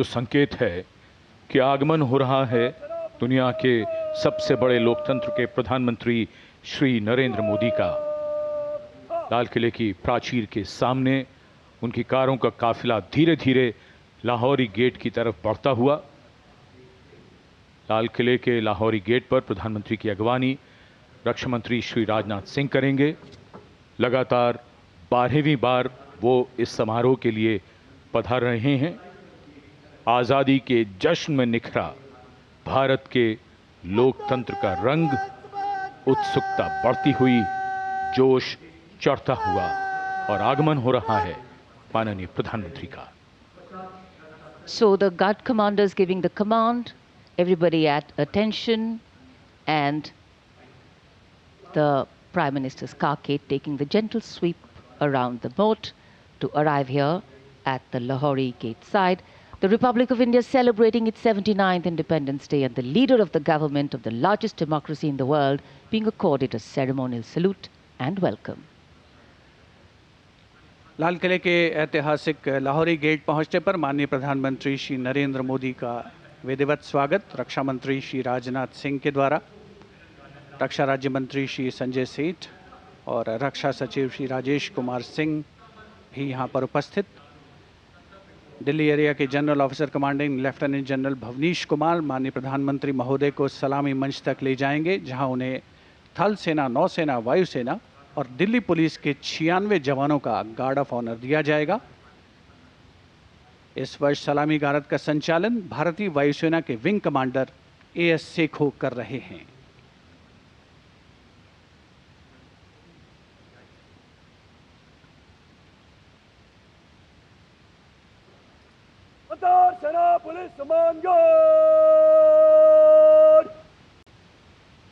जो संकेत है कि आगमन हो रहा है दुनिया के सबसे बड़े लोकतंत्र के प्रधानमंत्री श्री नरेंद्र मोदी का। लाल किले की प्राचीर के सामने उनकी कारों का काफिला धीरे धीरे लाहौरी गेट की तरफ बढ़ता हुआ। लाल किले के लाहौरी गेट पर प्रधानमंत्री की अगवानी रक्षा मंत्री श्री राजनाथ सिंह करेंगे। लगातार 12वीं बार वो इस समारोह के लिए पधार रहे हैं। आजादी के जश्न में निखरा भारत के लोकतंत्र का रंग, उत्सुकता बढ़ती हुई, जोश चढ़ता हुआ और आगमन हो रहा है माननीय प्रधानमंत्री का। So the guard commander is giving the command, everybody at attention, and the Prime Minister's carcade taking the gentle sweep around the moat to arrive here at the Lahori gate side. The Republic of India celebrating its 79th Independence Day, and the leader of the government of the largest democracy in the world being accorded a ceremonial salute and welcome. लाल किले के ऐतिहासिक Lahori gate पहुंचने पर माननीय प्रधानमंत्री श्री नरेंद्र मोदी का विधिवत स्वागत रक्षा मंत्री श्री राजनाथ सिंह के द्वारा, रक्षा राज्य मंत्री श्री संजय सेठ और रक्षा सचिव श्री राजेश कुमार सिंह भी यहां पर उपस्थित। दिल्ली एरिया के general officer commanding lieutenant general Bhavnish Kumar माननीय प्रधानमंत्री महोदय को सलामी मंच तक ले जाएंगे, जहां उन्हें थल सेना, नौसेना, वायुसेना और दिल्ली पुलिस के 96 जवानों का गार्ड ऑफ ऑनर दिया जाएगा। इस वर्ष सलामी गारद का संचालन भारतीय वायुसेना के विंग कमांडर एएस सेखो कर रहे हैं। सेना पुलिस सम्मान गार्ड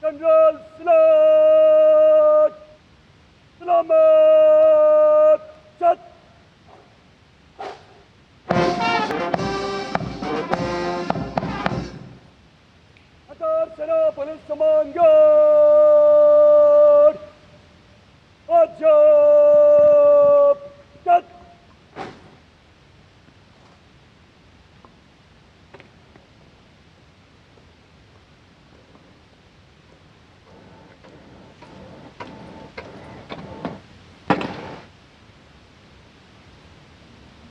जनरल सलामत चत। सेना पुलिस सम्मान गार्ड अजब चत।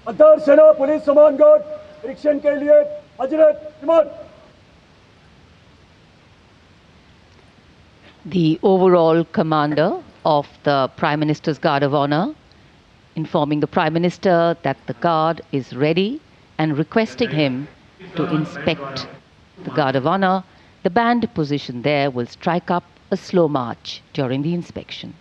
अध्यार सेना पुलिस सम्मान गार्ड निरीक्षण के लिए हजरत इमाम। The overall commander of the Prime Minister's Guard of Honor informing the Prime Minister that the guard is ready and requesting him to inspect the Guard of Honor. The band positioned there will strike up a slow march during the inspection.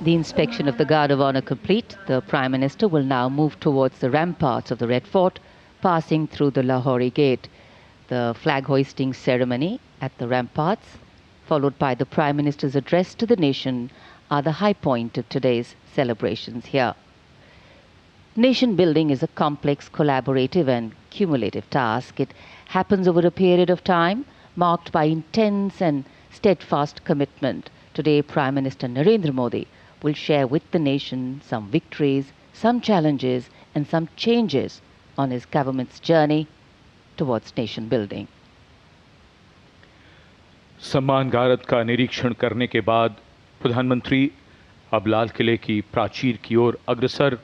The inspection of the Guard of Honor complete, the Prime Minister will now move towards the ramparts of the Red Fort, passing through the Lahori Gate. The flag hoisting ceremony at the ramparts, followed by the Prime Minister's address to the nation, are the high point of today's celebrations here. Nation building is a complex, collaborative and cumulative task. It happens over a period of time marked by intense and steadfast commitment. Today, Prime Minister Narendra Modi will share with the nation some victories, some challenges and some changes on his government's journey towards nation building. सम्मान गारद का निरीक्षण करने के बाद प्रधानमंत्री अब लाल किले की प्राचीर की ओर अग्रसर।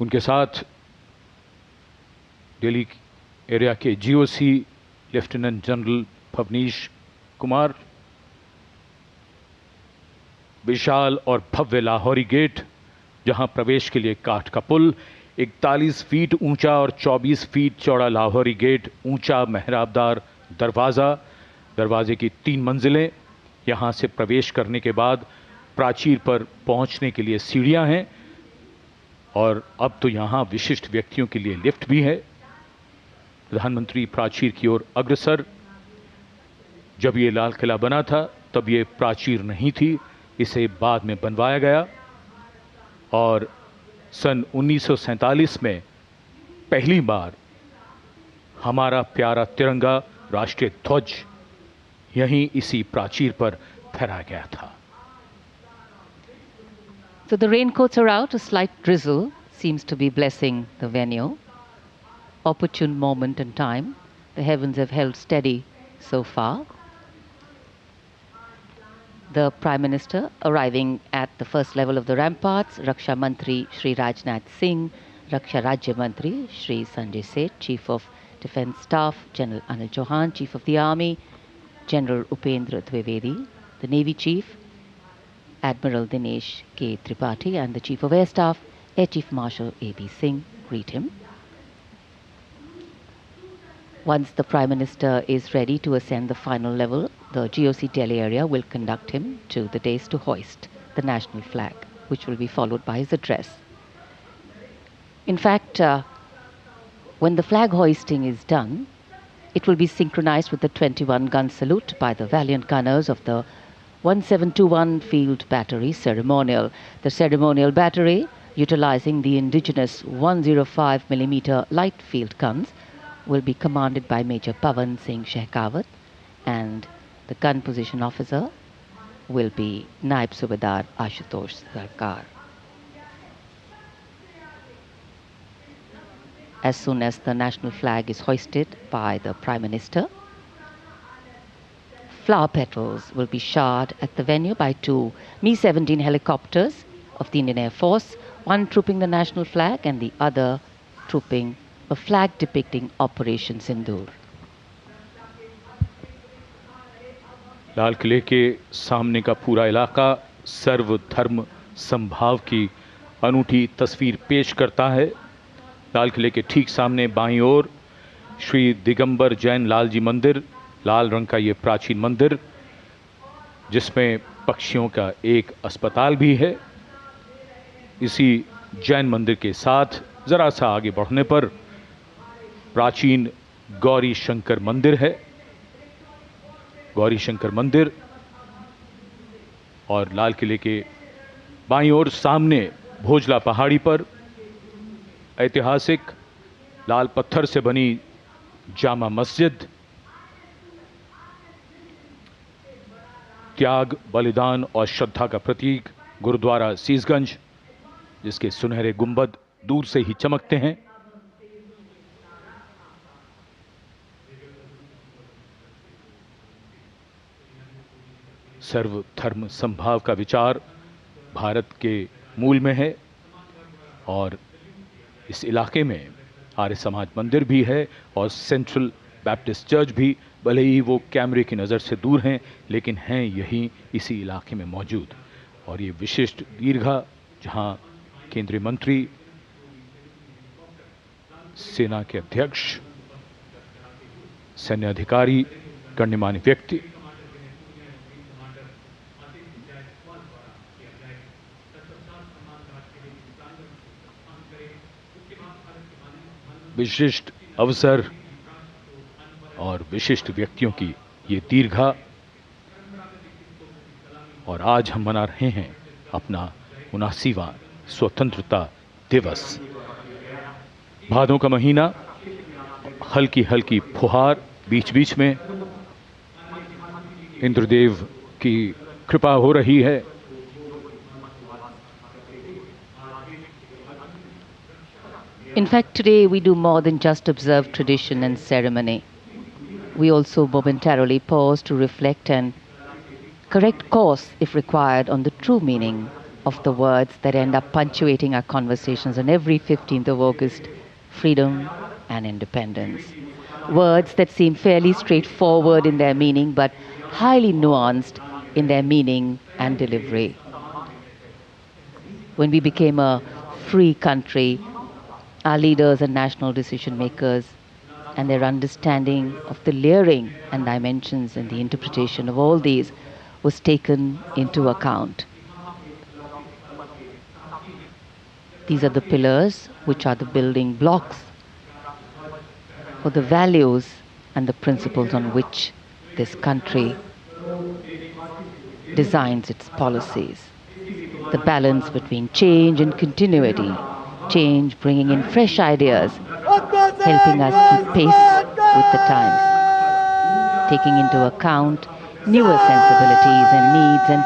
उनके साथ दिल्ली एरिया के GOC lieutenant general Bhavnish Kumar, विशाल और भव्य लाहौरी गेट, जहां प्रवेश के लिए काठ का पुल, 41 फीट ऊंचा और 24 फीट चौड़ा लाहौरी गेट, ऊंचा मेहराबदार दरवाज़ा, दरवाजे की 3 मंजिलें। यहां से प्रवेश करने के बाद प्राचीर पर पहुंचने के लिए सीढ़ियां हैं और अब तो यहां विशिष्ट व्यक्तियों के लिए लिफ्ट भी है। प्रधानमंत्री प्राचीर की ओर अग्रसर। जब ये लाल किला बना था तब ये प्राचीर नहीं थी, इसे बाद में बनवाया गया और सन 1947 में पहली बार हमारा प्यारा तिरंगा राष्ट्रीय ध्वज यहीं इसी प्राचीर पर फहराया गया था। So the raincoats are out. A slight drizzle seems to be blessing the venue. Opportune moment in time. The heavens have held steady so far. The Prime Minister arriving at the first level of the ramparts, Raksha Mantri Shri Rajnath Singh, Raksha Rajya Mantri Shri Sanjay Seth, Chief of Defence Staff General Anil Chauhan, Chief of the Army General Upendra Dwivedi, the Navy Chief Admiral Dinesh K. Tripathi, and the Chief of Air Staff Air Chief Marshal A.B. Singh greet him. Once the Prime Minister is ready to ascend the final level, the GOC Delhi area will conduct him to the dais to hoist the national flag, which will be followed by his address. In fact, when the flag hoisting is done, it will be synchronized with the 21-gun salute by the valiant gunners of the 1721 Field Battery Ceremonial. The ceremonial battery, utilizing the indigenous 105mm light field guns, will be commanded by Major Pavan Singh Shehkawat, and the gun position officer will be Naib Subedar Ashutosh Sarkar. As soon as the national flag is hoisted by the Prime Minister, flower petals will be showered at the venue by 2 Mi-17 helicopters of the Indian Air Force, one trooping the national flag and the other trooping a flag depicting Operation Sindoor. लाल किले के सामने का पूरा इलाका सर्वधर्म समभाव की अनूठी तस्वीर पेश करता है। लाल किले के ठीक सामने बाईं ओर श्री दिगंबर जैन लाल जी मंदिर, लाल रंग का ये प्राचीन मंदिर, जिसमें पक्षियों का एक अस्पताल भी है। इसी जैन मंदिर के साथ जरा सा आगे बढ़ने पर प्राचीन गौरी शंकर मंदिर है। गौरी शंकर मंदिर और लाल किले के बाईं ओर सामने भोजला पहाड़ी पर ऐतिहासिक लाल पत्थर से बनी जामा मस्जिद, त्याग, बलिदान और श्रद्धा का प्रतीक गुरुद्वारा सीसगंज, जिसके सुनहरे गुंबद दूर से ही चमकते हैं। सर्वधर्म समभाव का विचार भारत के मूल में है और इस इलाके में आर्य समाज मंदिर भी है और सेंट्रल बैप्टिस्ट चर्च भी, भले ही वो कैमरे की नज़र से दूर हैं, लेकिन हैं यहीं इसी इलाके में मौजूद। और ये विशिष्ट दीर्घा, जहां केंद्रीय मंत्री, सेना के अध्यक्ष, सैन्य अधिकारी, गण्यमान्य व्यक्ति विशिष्ट अवसर और विशिष्ट व्यक्तियों की ये दीर्घा। और आज हम मना रहे हैं अपना 79वां स्वतंत्रता दिवस। भादों का महीना, हल्की हल्की फुहार बीच बीच में, इंद्रदेव की कृपा हो रही है। In fact, today we do more than just observe tradition and ceremony. we also momentarily pause to reflect and correct course, if required, on the true meaning of the words that end up punctuating our conversations on every 15th of August: freedom and independence. Words that seem fairly straightforward in their meaning, but highly nuanced in their meaning and delivery. When we became a free country, our leaders and national decision makers and their understanding of the layering and dimensions and the interpretation of all these was taken into account. These are the pillars which are the building blocks for the values and the principles on which this country designs its policies. The balance between change and continuity, change bringing in fresh ideas, helping us keep pace with the times, taking into account newer sensibilities and needs, and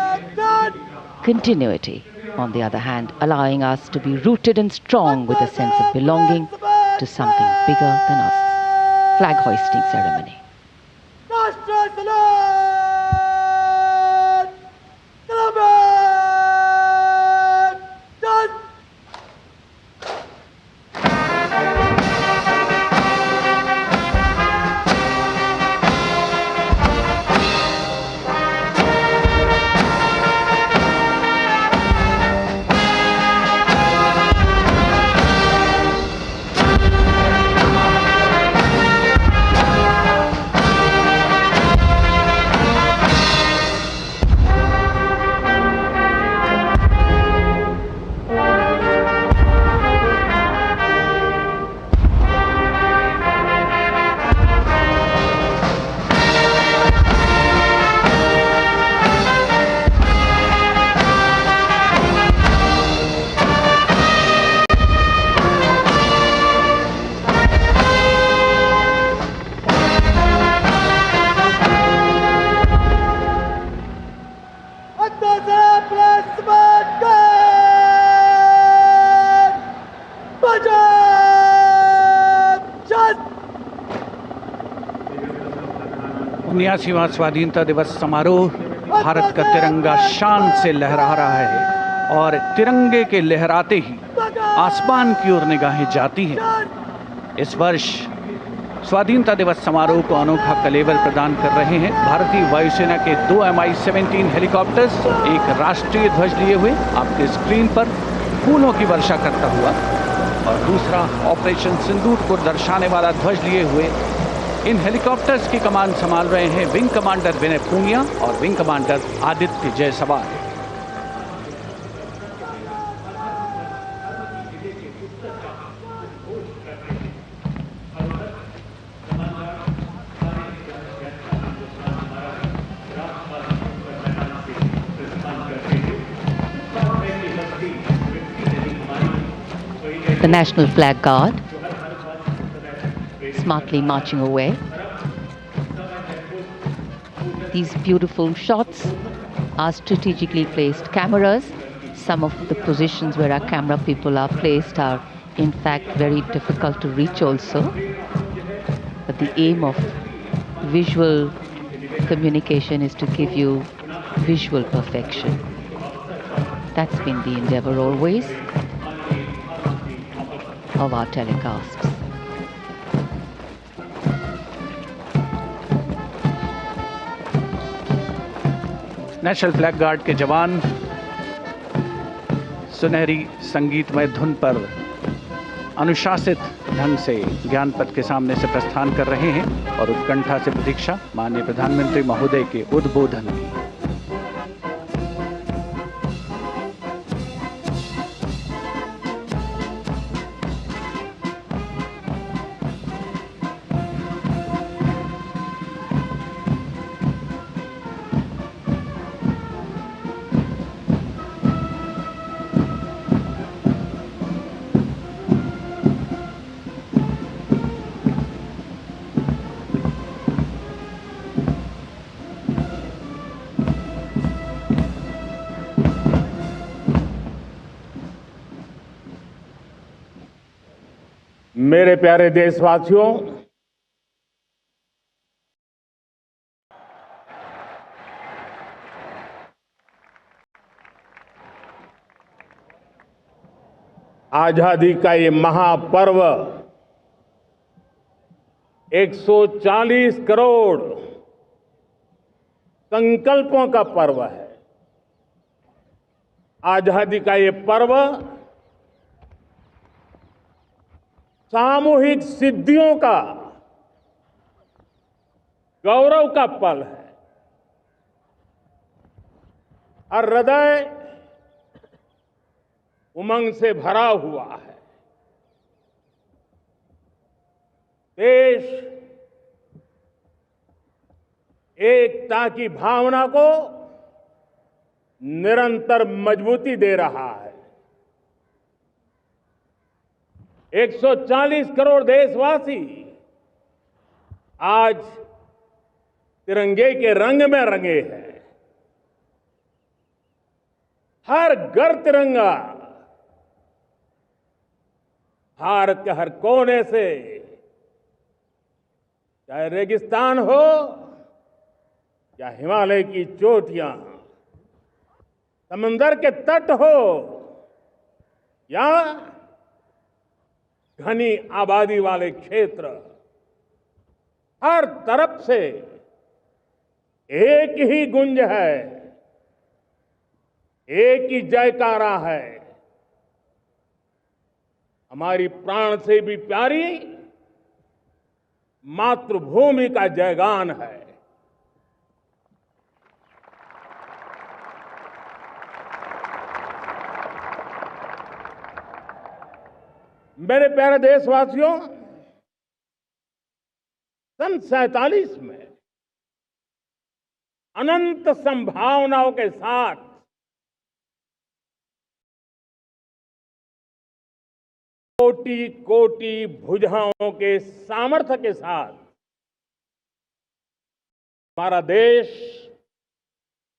continuity, on the other hand, allowing us to be rooted and strong with a sense of belonging to something bigger than us. Flag hoisting ceremony. उन्यासीवां स्वाधीनता दिवस समारोह, भारत का तिरंगा शान से लहरा रहा है और तिरंगे के लहराते ही आसमान की ओर निगाहें जाती हैं। इस वर्ष स्वाधीनता दिवस समारोह को अनोखा कलेवर प्रदान कर रहे हैं भारतीय वायुसेना के 2 Mi-17 हेलीकॉप्टर्स, एक राष्ट्रीय ध्वज लिए हुए आपके स्क्रीन पर फूलों की वर्षा करता हुआ, और दूसरा ऑपरेशन सिंदूर को दर्शाने वाला ध्वज लिए हुए। इन हेलीकॉप्टर्स की कमान संभाल रहे हैं विंग कमांडर विनय पूनिया और wing commander Aditya Jaiswal. The National Flag Guard smartly marching away. These beautiful shots are strategically placed cameras. Some of the positions where our camera people are placed are in fact very difficult to reach also. But the aim of visual communication is to give you visual perfection. That's been the endeavor always of our telecasts. National flag guard के जवान सुनहरी संगीतमय धुन पर अनुशासित ढंग से ज्ञान पथ के सामने से प्रस्थान कर रहे हैं और उत्कंठा से प्रतीक्षा माननीय प्रधानमंत्री महोदय के उद्बोधन की। मेरे प्यारे देशवासियों, आजादी का ये महापर्व 140 करोड़ संकल्पों का पर्व है। आजादी का ये पर्व सामूहिक सिद्धियों का गौरव का पल है। और हृदय उमंग से भरा हुआ है। देश एकता की भावना को निरंतर मजबूती दे रहा है। 140 करोड़ देशवासी आज तिरंगे के रंग में रंगे हैं। हर घर तिरंगा, भारत के हर कोने से, चाहे रेगिस्तान हो या हिमालय की चोटियां, समंदर के तट हो या घनी आबादी वाले क्षेत्र, हर तरफ से एक ही गुंज है, एक ही जयकारा है। हमारी प्राण से भी प्यारी मातृभूमि का जयगान है। मेरे प्यारे देशवासियों, सन 47 में अनंत संभावनाओं के साथ कोटि कोटि भुजाओं के सामर्थ्य के साथ हमारा देश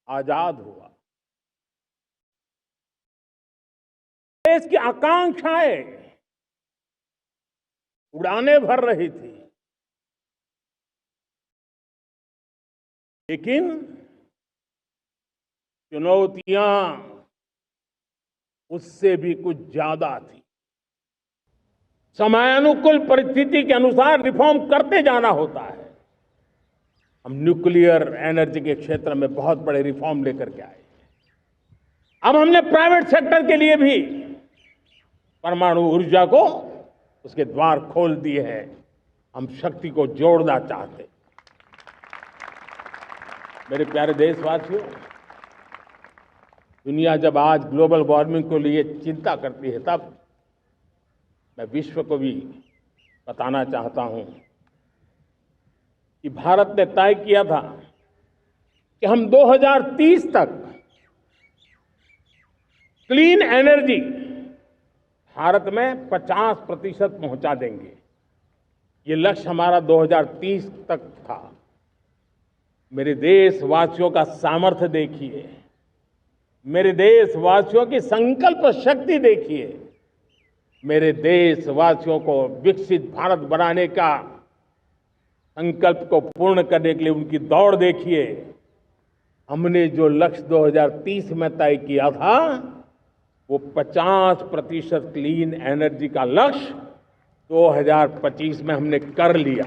आजाद हुआ। देश की आकांक्षाएं उड़ाने भर रही थी, लेकिन चुनौतियां उससे भी कुछ ज्यादा थी। समयानुकूल परिस्थिति के अनुसार रिफॉर्म करते जाना होता है। हम न्यूक्लियर एनर्जी के क्षेत्र में बहुत बड़े रिफॉर्म लेकर के आए। अब हमने प्राइवेट सेक्टर के लिए भी परमाणु ऊर्जा को उसके द्वार खोल दिए हैं। हम शक्ति को जोड़ना चाहते। मेरे प्यारे देशवासियों, दुनिया जब आज ग्लोबल वार्मिंग को लिए चिंता करती है, तब मैं विश्व को भी बताना चाहता हूं कि भारत ने तय किया था कि हम 2030 तक क्लीन एनर्जी भारत में 50% पहुंचा देंगे। ये लक्ष्य हमारा 2030 तक था। मेरे देशवासियों का सामर्थ्य देखिए, मेरे देशवासियों की संकल्प शक्ति देखिए, मेरे देशवासियों को विकसित भारत बनाने का संकल्प को पूर्ण करने के लिए उनकी दौड़ देखिए। हमने जो लक्ष्य 2030 में तय किया था, वो 50% क्लीन एनर्जी का लक्ष्य 2025 में हमने कर लिया।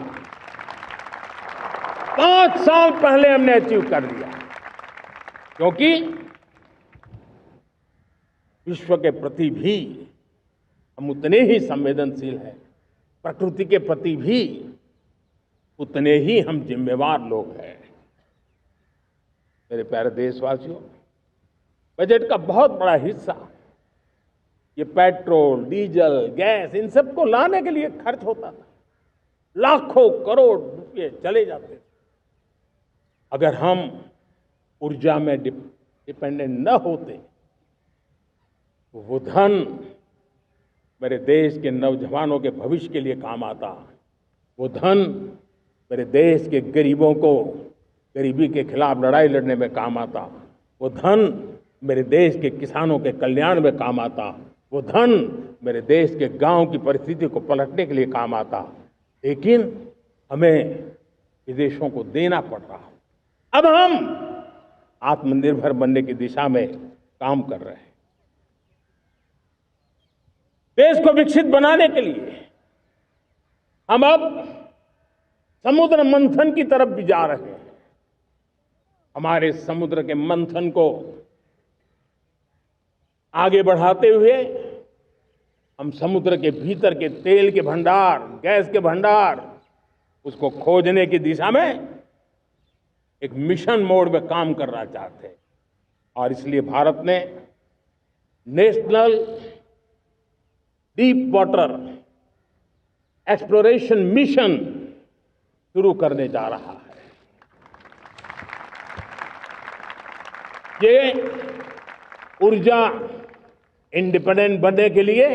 5 साल पहले हमने अचीव कर लिया, क्योंकि विश्व के प्रति भी हम उतने ही संवेदनशील हैं, प्रकृति के प्रति भी उतने ही हम जिम्मेवार लोग हैं। मेरे प्यारे देशवासियों, बजट का बहुत बड़ा हिस्सा ये पेट्रोल, डीजल, गैस, इन सबको लाने के लिए खर्च होता था। लाखों करोड़ रुपए चले जाते थे। अगर हम ऊर्जा में डिपेंडेंट न होते, तो वो धन मेरे देश के नौजवानों के भविष्य के लिए काम आता। वो धन मेरे देश के गरीबों को गरीबी के खिलाफ लड़ाई लड़ने में काम आता। वो धन मेरे देश के किसानों के कल्याण में काम आता। वो धन मेरे देश के गांव की परिस्थिति को पलटने के लिए काम आता। लेकिन हमें विदेशों को देना पड़ रहा। अब हम आत्मनिर्भर बनने की दिशा में काम कर रहे हैं। देश को विकसित बनाने के लिए हम अब समुद्र मंथन की तरफ भी जा रहे हैं। हमारे समुद्र के मंथन को आगे बढ़ाते हुए हम समुद्र के भीतर के तेल के भंडार, गैस के भंडार, उसको खोजने की दिशा में एक मिशन मोड में काम करना चाहते हैं। और इसलिए भारत ने national deep water exploration mission शुरू करने जा रहा है। ये ऊर्जा इंडिपेंडेंट बनने के लिए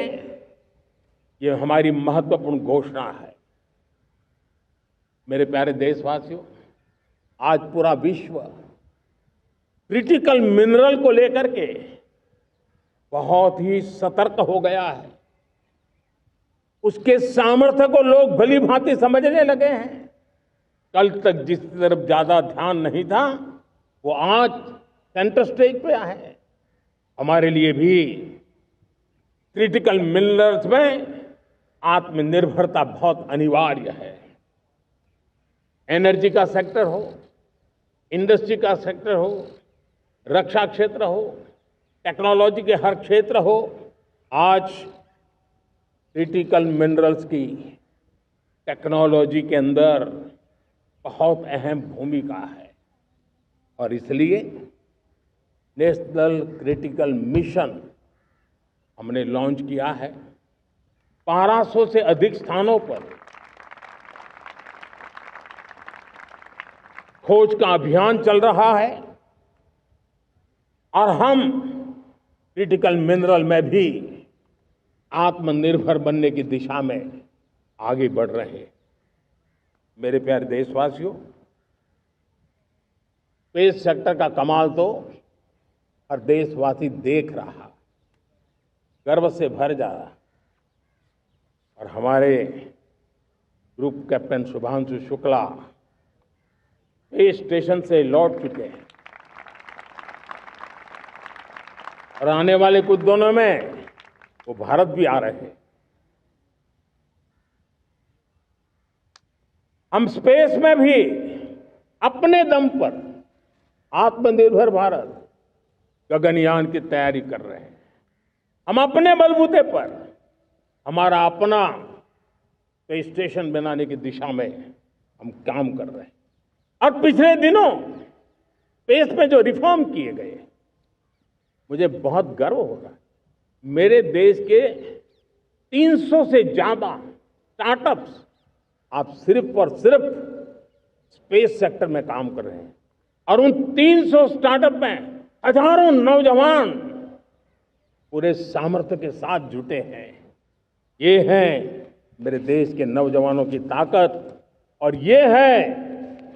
ये हमारी महत्वपूर्ण घोषणा है। मेरे प्यारे देशवासियों, आज पूरा विश्व क्रिटिकल मिनरल को लेकर के बहुत ही सतर्क हो गया है। उसके सामर्थ्य को लोग भली भांति समझने लगे हैं। कल तक जिस तरफ ज्यादा ध्यान नहीं था, वो आज सेंटर स्टेज पे है। हमारे लिए भी क्रिटिकल मिनरल्स में आत्मनिर्भरता बहुत अनिवार्य है। एनर्जी का सेक्टर हो, इंडस्ट्री का सेक्टर हो, रक्षा क्षेत्र हो, टेक्नोलॉजी के हर क्षेत्र हो, आज क्रिटिकल मिनरल्स की टेक्नोलॉजी के अंदर बहुत अहम भूमिका है। और इसलिए नेशनल क्रिटिकल मिशन हमने लॉन्च किया है। 1200 से अधिक स्थानों पर खोज का अभियान चल रहा है और हम क्रिटिकल मिनरल में भी आत्मनिर्भर बनने की दिशा में आगे बढ़ रहे हैं। मेरे प्यारे देशवासियों, स्पेस सेक्टर का कमाल तो हर देशवासी देख रहा, गर्व से भर जा रहा। और हमारे group captain Shubhanshu Shukla space station से लौट चुके हैं और आने वाले कुछ दिनों में वो भारत भी आ रहे हैं। हम स्पेस में भी अपने दम पर आत्मनिर्भर भारत गगनयान की तैयारी कर रहे हैं। हम अपने बलबूते पर हमारा अपना स्पेस स्टेशन बनाने की दिशा में हम काम कर रहे हैं। और पिछले दिनों स्पेस में जो रिफॉर्म किए गए, मुझे बहुत गर्व हो रहा है। मेरे देश के 300 से ज्यादा स्टार्टअप्स आप सिर्फ और सिर्फ स्पेस सेक्टर में काम कर रहे हैं। और उन 300 स्टार्टअप में हजारों नौजवान पूरे सामर्थ्य के साथ जुटे हैं। ये है मेरे देश के नौजवानों की ताकत और ये है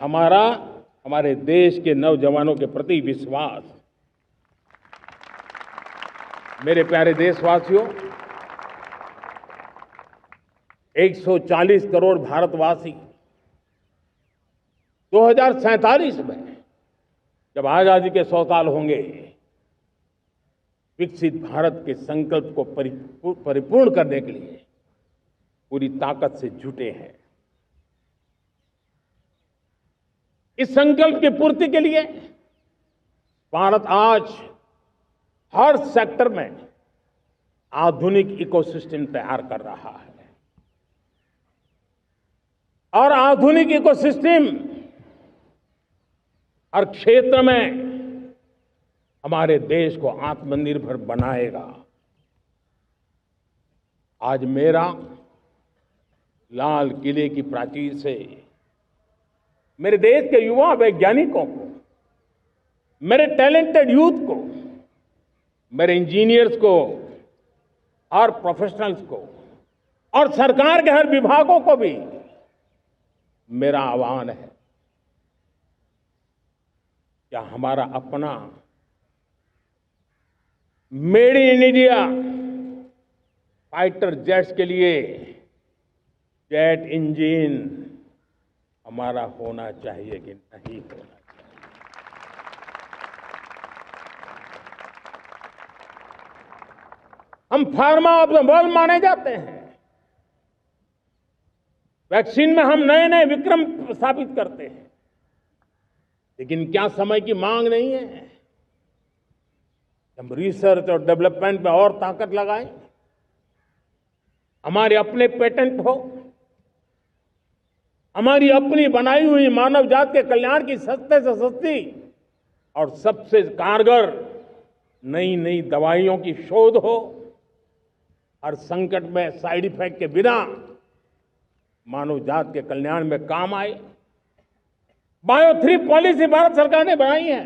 हमारे देश के नौजवानों के प्रति विश्वास। मेरे प्यारे देशवासियों, 140 करोड़ भारतवासी 2047 में जब आजादी के 100 साल होंगे, विकसित भारत के संकल्प को परिपूर्ण करने के लिए पूरी ताकत से जुटे हैं। इस संकल्प की पूर्ति के लिए भारत आज हर सेक्टर में आधुनिक इकोसिस्टम तैयार कर रहा है। और आधुनिक इकोसिस्टम हर क्षेत्र में हमारे देश को आत्मनिर्भर बनाएगा। आज मेरा लाल किले की प्राचीर से मेरे देश के युवा वैज्ञानिकों को, मेरे टैलेंटेड यूथ को, मेरे इंजीनियर्स को और प्रोफेशनल्स को और सरकार के हर विभागों को भी मेरा आह्वान है, क्या हमारा अपना made in India fighter jets के लिए जेट इंजन हमारा होना चाहिए कि नहीं होना चाहिए? हम फार्मा ऑफ द वर्ल्ड माने जाते हैं। वैक्सीन में हम नए नए विक्रम स्थापित करते हैं, लेकिन क्या समय की मांग नहीं है? हम रिसर्च और डेवलपमेंट में और ताकत लगाएं, हमारे अपने पेटेंट हो, हमारी अपनी बनाई हुई मानव जात के कल्याण की सस्ते से सस्ती और सबसे कारगर नई नई दवाइयों की शोध हो, हर संकट में साइड इफेक्ट के बिना मानव जात के कल्याण में काम आए। बायो 3 पॉलिसी भारत सरकार ने बनाई है।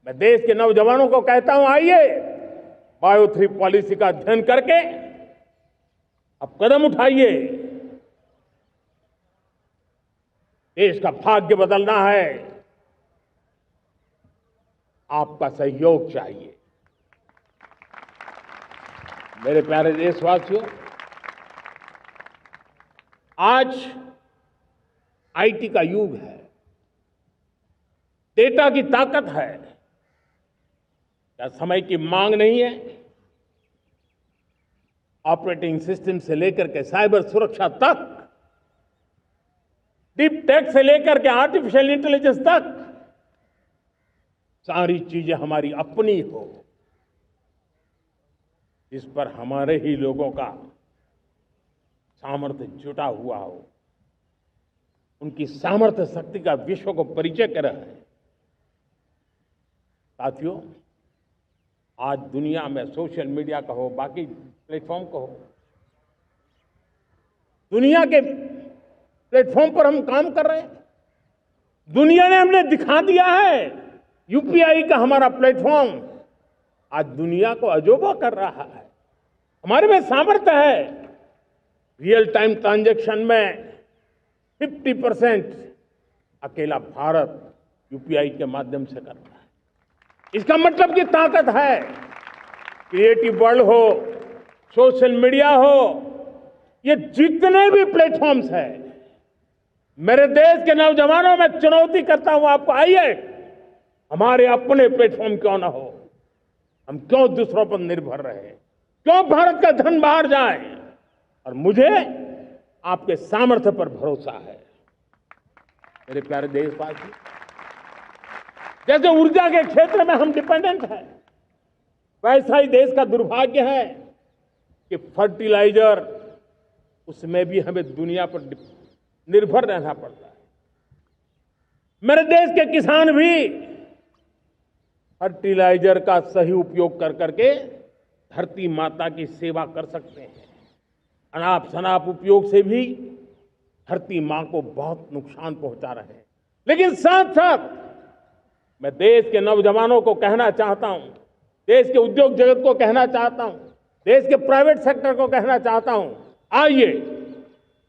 मैं देश के नौजवानों को कहता हूं, आइए बायो 3 पॉलिसी का अध्ययन करके अब कदम उठाइए। देश का भाग्य बदलना है, आपका सहयोग चाहिए। मेरे प्यारे देशवासियों, आज आईटी का युग है, डेटा की ताकत है। क्या समय की मांग नहीं है? ऑपरेटिंग सिस्टम से लेकर के साइबर सुरक्षा तक, डीप टेक से लेकर के आर्टिफिशियल इंटेलिजेंस तक, सारी चीजें हमारी अपनी हो, इस पर हमारे ही लोगों का सामर्थ्य जुटा हुआ हो, उनकी सामर्थ्य शक्ति का विश्व को परिचय कराए। साथियों, आज दुनिया में सोशल मीडिया का हो, बाकी प्लेटफॉर्म का हो, दुनिया के प्लेटफॉर्म पर हम काम कर रहे हैं। दुनिया ने हमने दिखा दिया है, यूपीआई का हमारा प्लेटफॉर्म आज दुनिया को अजोबा कर रहा है। हमारे में सामर्थ्य है। रियल टाइम ट्रांजैक्शन में 50% अकेला भारत यूपीआई के माध्यम से कर रहा है। इसका मतलब की ताकत है। क्रिएटिव वर्ल्ड हो, सोशल मीडिया हो, ये जितने भी प्लेटफॉर्म्स हैं, मेरे देश के नौजवानों में चुनौती करता हूं आपको, आइए हमारे अपने प्लेटफॉर्म क्यों ना हो, हम क्यों दूसरों पर निर्भर रहे, क्यों भारत का धन बाहर जाए। और मुझे आपके सामर्थ्य पर भरोसा है। मेरे प्यारे देशवासी, जैसे ऊर्जा के क्षेत्र में हम डिपेंडेंट हैं, वैसा ही देश का दुर्भाग्य है कि फर्टिलाइजर, उसमें भी हमें दुनिया पर निर्भर रहना पड़ता है। मेरे देश के किसान भी फर्टिलाइजर का सही उपयोग कर करके धरती माता की सेवा कर सकते हैं। अनाप शनाप उपयोग से भी धरती मां को बहुत नुकसान पहुंचा रहे हैं। लेकिन साथ साथ मैं देश के नौजवानों को कहना चाहता हूं, देश के उद्योग जगत को कहना चाहता हूं, देश के प्राइवेट सेक्टर को कहना चाहता हूं, आइए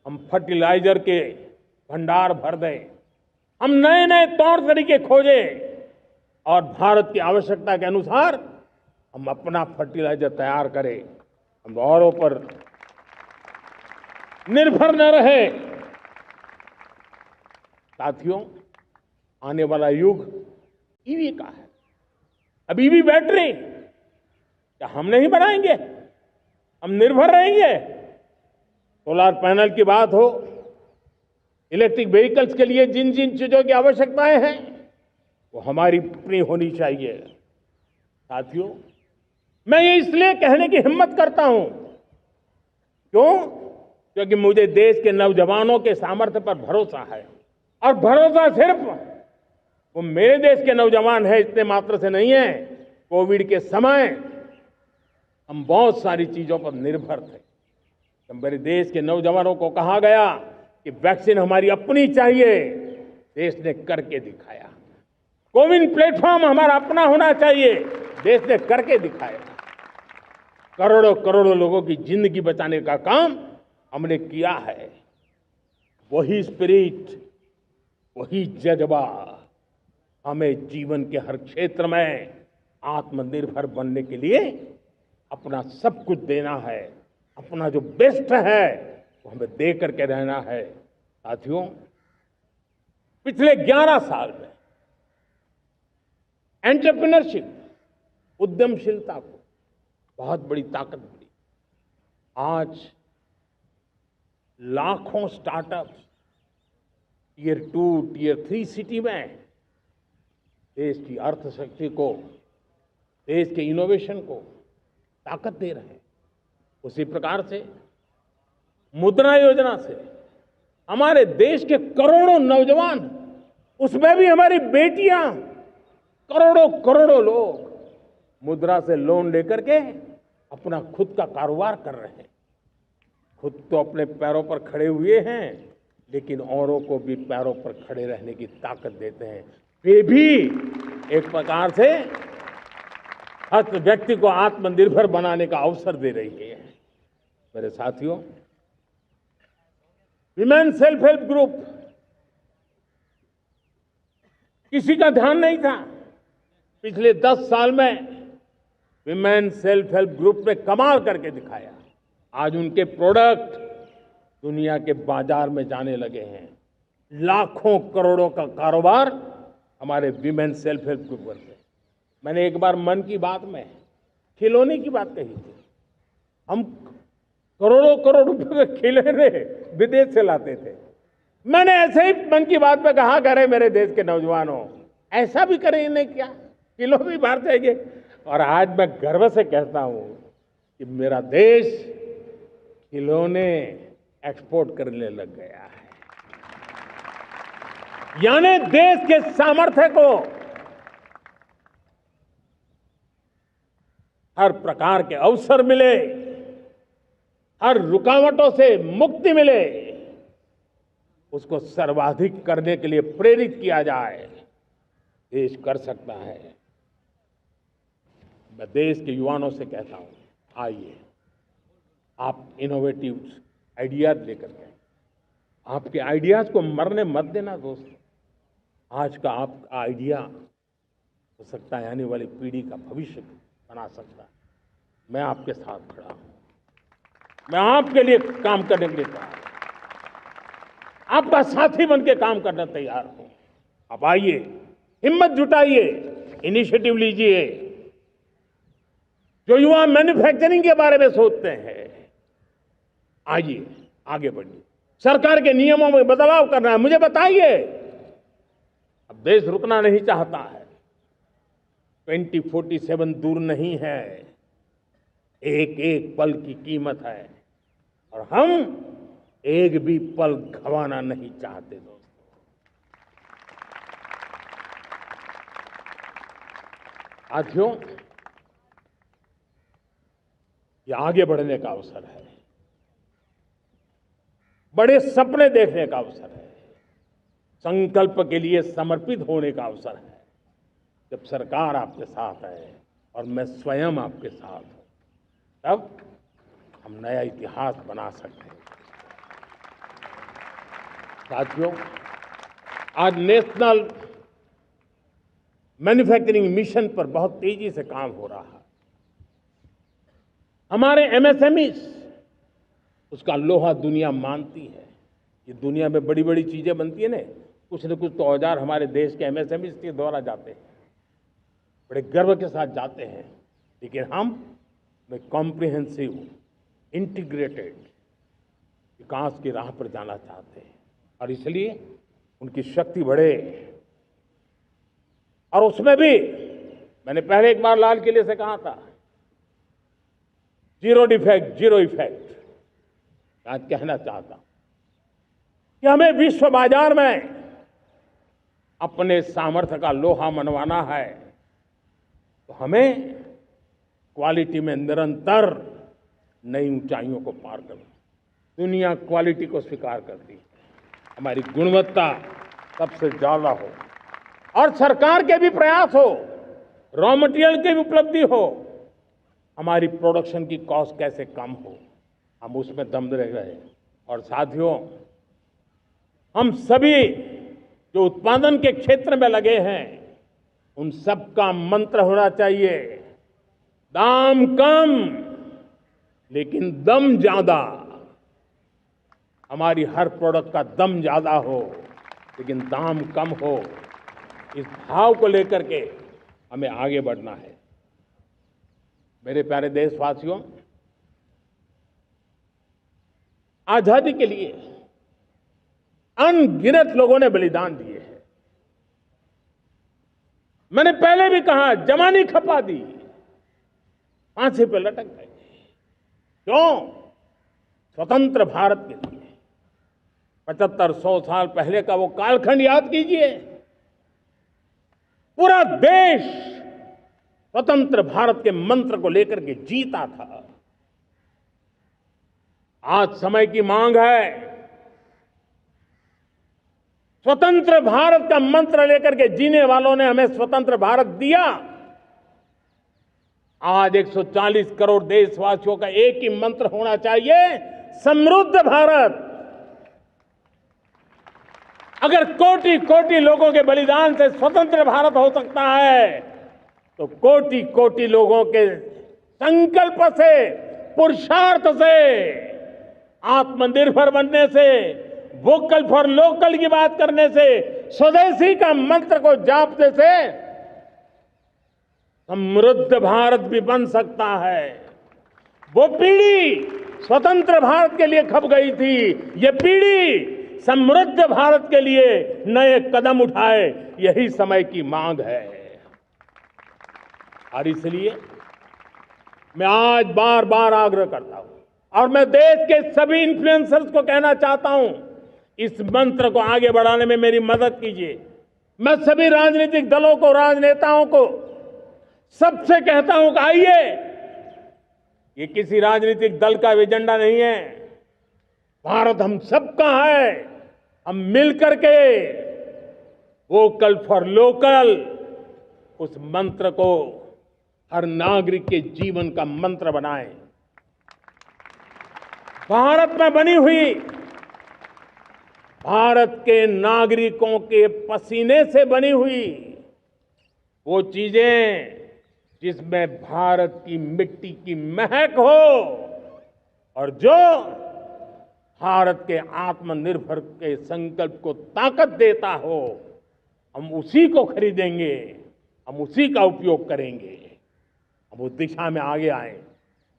हम फर्टिलाइजर के भंडार भर दें, हम नए नए तौर तरीके खोजें और भारत की आवश्यकता के अनुसार हम अपना फर्टिलाइजर तैयार करें। हम औरों पर निर्भर न रहे। साथियों, आने वाला युग ईवी का है। अब ईवी बैटरी क्या हम नहीं बनाएंगे? हम निर्भर रहेंगे? सोलर पैनल की बात हो, इलेक्ट्रिक व्हीकल्स के लिए जिन जिन चीजों की आवश्यकताएं हैं, वो हमारी अपनी होनी चाहिए। साथियों, मैं ये इसलिए कहने की हिम्मत करता हूं, क्यों? क्योंकि मुझे देश के नौजवानों के सामर्थ्य पर भरोसा है। और भरोसा सिर्फ वो मेरे देश के नौजवान है इतने मात्र से नहीं है। कोविड के समय हम बहुत सारी चीजों पर निर्भर थे। तो मेरे देश के नौजवानों को कहा गया कि वैक्सीन हमारी अपनी चाहिए, देश ने करके दिखाया। कोविन प्लेटफॉर्म हमारा अपना होना चाहिए, देश ने करके दिखाया। करोड़ों करोड़ों लोगों की जिंदगी बचाने का काम हमने किया है। वही स्पिरिट, वही जज्बा हमें जीवन के हर क्षेत्र में आत्मनिर्भर बनने के लिए अपना सब कुछ देना है। अपना जो बेस्ट है वो हमें दे करके रहना है। साथियों, पिछले 11 साल में एंटरप्रेन्योरशिप, उद्यमशीलता को बहुत बड़ी ताकत मिली। आज लाखों स्टार्टअप टियर 2, टियर 3 सिटी में देश की अर्थशक्ति को, देश के इनोवेशन को ताकत दे रहे हैं। उसी प्रकार से मुद्रा योजना से हमारे देश के करोड़ों नौजवान, उसमें भी हमारी बेटियां, करोड़ों करोड़ों लोग मुद्रा से लोन लेकर के अपना खुद का कारोबार कर रहे हैं। खुद तो अपने पैरों पर खड़े हुए हैं, लेकिन औरों को भी पैरों पर खड़े रहने की ताकत देते हैं। वे भी एक प्रकार से हर व्यक्ति को आत्मनिर्भर बनाने का अवसर दे रही है। मेरे साथियों, विमेन सेल्फ हेल्प ग्रुप किसी का ध्यान नहीं था। पिछले 10 साल में विमेन सेल्फ हेल्प ग्रुप ने कमाल करके दिखाया। आज उनके प्रोडक्ट दुनिया के बाजार में जाने लगे हैं। लाखों करोड़ों का कारोबार हमारे विमेन सेल्फ हेल्प ग्रुप करते हैं। मैंने एक बार मन की बात में खिलौने की बात कही थी। हम करोड़ों करोड़ रुपए के खिलौने विदेश से लाते थे। मैंने ऐसे ही मन की बात में कहा, करे मेरे देश के नौजवानों, ऐसा भी करें नहीं क्या, किलो भी बाहर जाएंगे। और आज मैं गर्व से कहता हूं कि मेरा देश खिलौने एक्सपोर्ट करने लग गया है। यानी देश के सामर्थ्य को हर प्रकार के अवसर मिले, हर रुकावटों से मुक्ति मिले, उसको सर्वाधिक करने के लिए प्रेरित किया जाए। देश कर सकता है। मैं देश के युवाओं से कहता हूं, आइए आप इनोवेटिव आइडियाज लेकर के, आपके आइडियाज को मरने मत देना दोस्त। आज का आपका आइडिया हो सकता है आने वाली पीढ़ी का भविष्य बना सकता है। मैं आपके साथ खड़ा हूं, मैं आपके लिए काम करने के लिए तैयार हूं, आपका साथी बन के काम करने तैयार हूं। आप आइए, हिम्मत जुटाइए, इनिशिएटिव लीजिए। जो युवा मैन्युफैक्चरिंग के बारे में सोचते हैं, आइए आगे बढ़िए। सरकार के नियमों में बदलाव करना है, मुझे बताइए। अब देश रुकना नहीं चाहता है। 2047 दूर नहीं है, एक एक पल की कीमत है और हम एक भी पल गंवाना नहीं चाहते दोस्तों। साथियों, ये आगे बढ़ने का अवसर है, बड़े सपने देखने का अवसर है, संकल्प के लिए समर्पित होने का अवसर है। जब सरकार आपके साथ है और मैं स्वयं आपके साथ हूं, तब हम नया इतिहास बना सकते हैं। साथियों, आज नेशनल मैन्युफैक्चरिंग मिशन पर बहुत तेजी से काम हो रहा है। हमारे एमएसएमई उसका लोहा दुनिया मानती है। ये दुनिया में बड़ी बड़ी चीजें बनती है ना, कुछ न कुछ तो औजार हमारे देश के एमएसएमई के द्वारा जाते हैं, बड़े गर्व के साथ जाते हैं। लेकिन हम कॉम्प्रिहेंसिव इंटीग्रेटेड विकास की राह पर जाना चाहते हैं और इसलिए उनकी शक्ति बढ़े। और उसमें भी मैंने पहले एक बार लाल किले से कहा था, जीरो डिफेक्ट जीरो इफेक्ट। आज कहना चाहता हूं कि हमें विश्व बाजार में अपने सामर्थ्य का लोहा मनवाना है, तो हमें क्वालिटी में निरंतर नई ऊंचाइयों को पार करना। दुनिया क्वालिटी को स्वीकार करती है, हमारी गुणवत्ता सबसे ज्यादा हो और सरकार के भी प्रयास हो, रॉ मटेरियल की भी उपलब्धि हो, हमारी प्रोडक्शन की कॉस्ट कैसे कम हो, हम उसमें दम रह गए। और साथियों, हम सभी जो उत्पादन के क्षेत्र में लगे हैं, उन सब का मंत्र होना चाहिए, दाम कम लेकिन दम ज्यादा। हमारी हर प्रोडक्ट का दम ज्यादा हो लेकिन दाम कम हो। इस भाव को लेकर के हमें आगे बढ़ना है। मेरे प्यारे देशवासियों, आजादी के लिए अनगिनत लोगों ने बलिदान दिए हैं। मैंने पहले भी कहा, जवानी खपा दी, फांसी पे लटक गए। क्यों? स्वतंत्र भारत के लिए। 75-100 साल पहले का वो कालखंड याद कीजिए। पूरा देश स्वतंत्र भारत के मंत्र को लेकर के जीता था। आज समय की मांग है, स्वतंत्र भारत का मंत्र लेकर के जीने वालों ने हमें स्वतंत्र भारत दिया। आज 140 करोड़ देशवासियों का एक ही मंत्र होना चाहिए, समृद्ध भारत। अगर कोटि कोटि लोगों के बलिदान से स्वतंत्र भारत हो सकता है, तो कोटि कोटि लोगों के संकल्प से, पुरुषार्थ से, आत्मनिर्भर बनने से, वोकल फॉर लोकल की बात करने से, स्वदेशी का मंत्र को जापने से समृद्ध भारत भी बन सकता है। वो पीढ़ी स्वतंत्र भारत के लिए खप गई थी, ये पीढ़ी समृद्ध भारत के लिए नए कदम उठाए, यही समय की मांग है। और इसलिए मैं आज बार बार आग्रह करता हूं, और मैं देश के सभी इन्फ्लुएंसर्स को कहना चाहता हूं, इस मंत्र को आगे बढ़ाने में मेरी मदद कीजिए। मैं सभी राजनीतिक दलों को, राजनेताओं को, सबसे कहता हूं कि आइए, ये किसी राजनीतिक दल का एजेंडा नहीं है, भारत हम सबका है। हम मिलकर के वोकल फॉर लोकल, उस मंत्र को हर नागरिक के जीवन का मंत्र बनाएं। भारत में बनी हुई, भारत के नागरिकों के पसीने से बनी हुई वो चीजें जिसमें भारत की मिट्टी की महक हो और जो भारत के आत्मनिर्भर के संकल्प को ताकत देता हो, हम उसी को खरीदेंगे, हम उसी का उपयोग करेंगे। हम उस दिशा में आगे आए,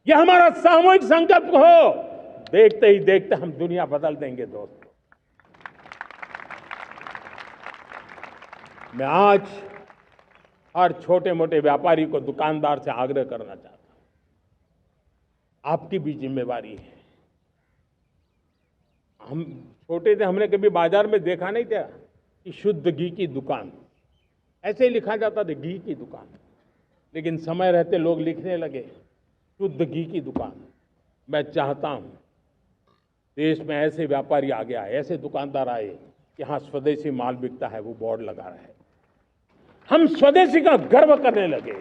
यह हमारा सामूहिक संकल्प हो। देखते ही देखते हम दुनिया बदल देंगे। दोस्तों, मैं आज हर छोटे मोटे व्यापारी को, दुकानदार से आग्रह करना चाहता हूं, आपकी भी जिम्मेवारी है। हम छोटे थे, हमने कभी बाजार में देखा नहीं था कि शुद्ध घी की दुकान, ऐसे ही लिखा जाता था घी की दुकान। लेकिन समय रहते लोग लिखने लगे शुद्ध घी की दुकान। मैं चाहता हूं देश में ऐसे व्यापारी आगे आए, ऐसे दुकानदार आए कि हाँ, स्वदेशी माल बिकता है, वो बोर्ड लगा रहे हैं। हम स्वदेशी का गर्व करने लगे।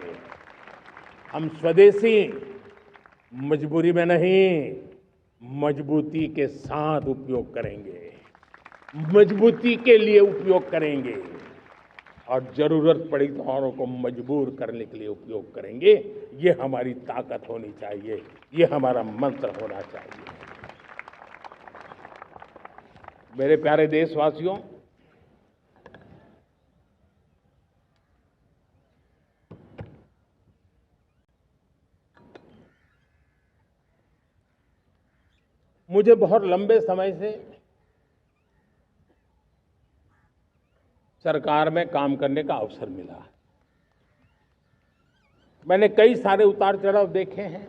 हम स्वदेशी मजबूरी में नहीं, मजबूती के साथ उपयोग करेंगे, मजबूती के लिए उपयोग करेंगे, और जरूरत पड़ी तो औरों को मजबूर करने के लिए उपयोग करेंगे। ये हमारी ताकत होनी चाहिए, ये हमारा मंत्र होना चाहिए। मेरे प्यारे देशवासियों, मुझे बहुत लंबे समय से सरकार में काम करने का अवसर मिला। मैंने कई सारे उतार चढ़ाव देखे हैं।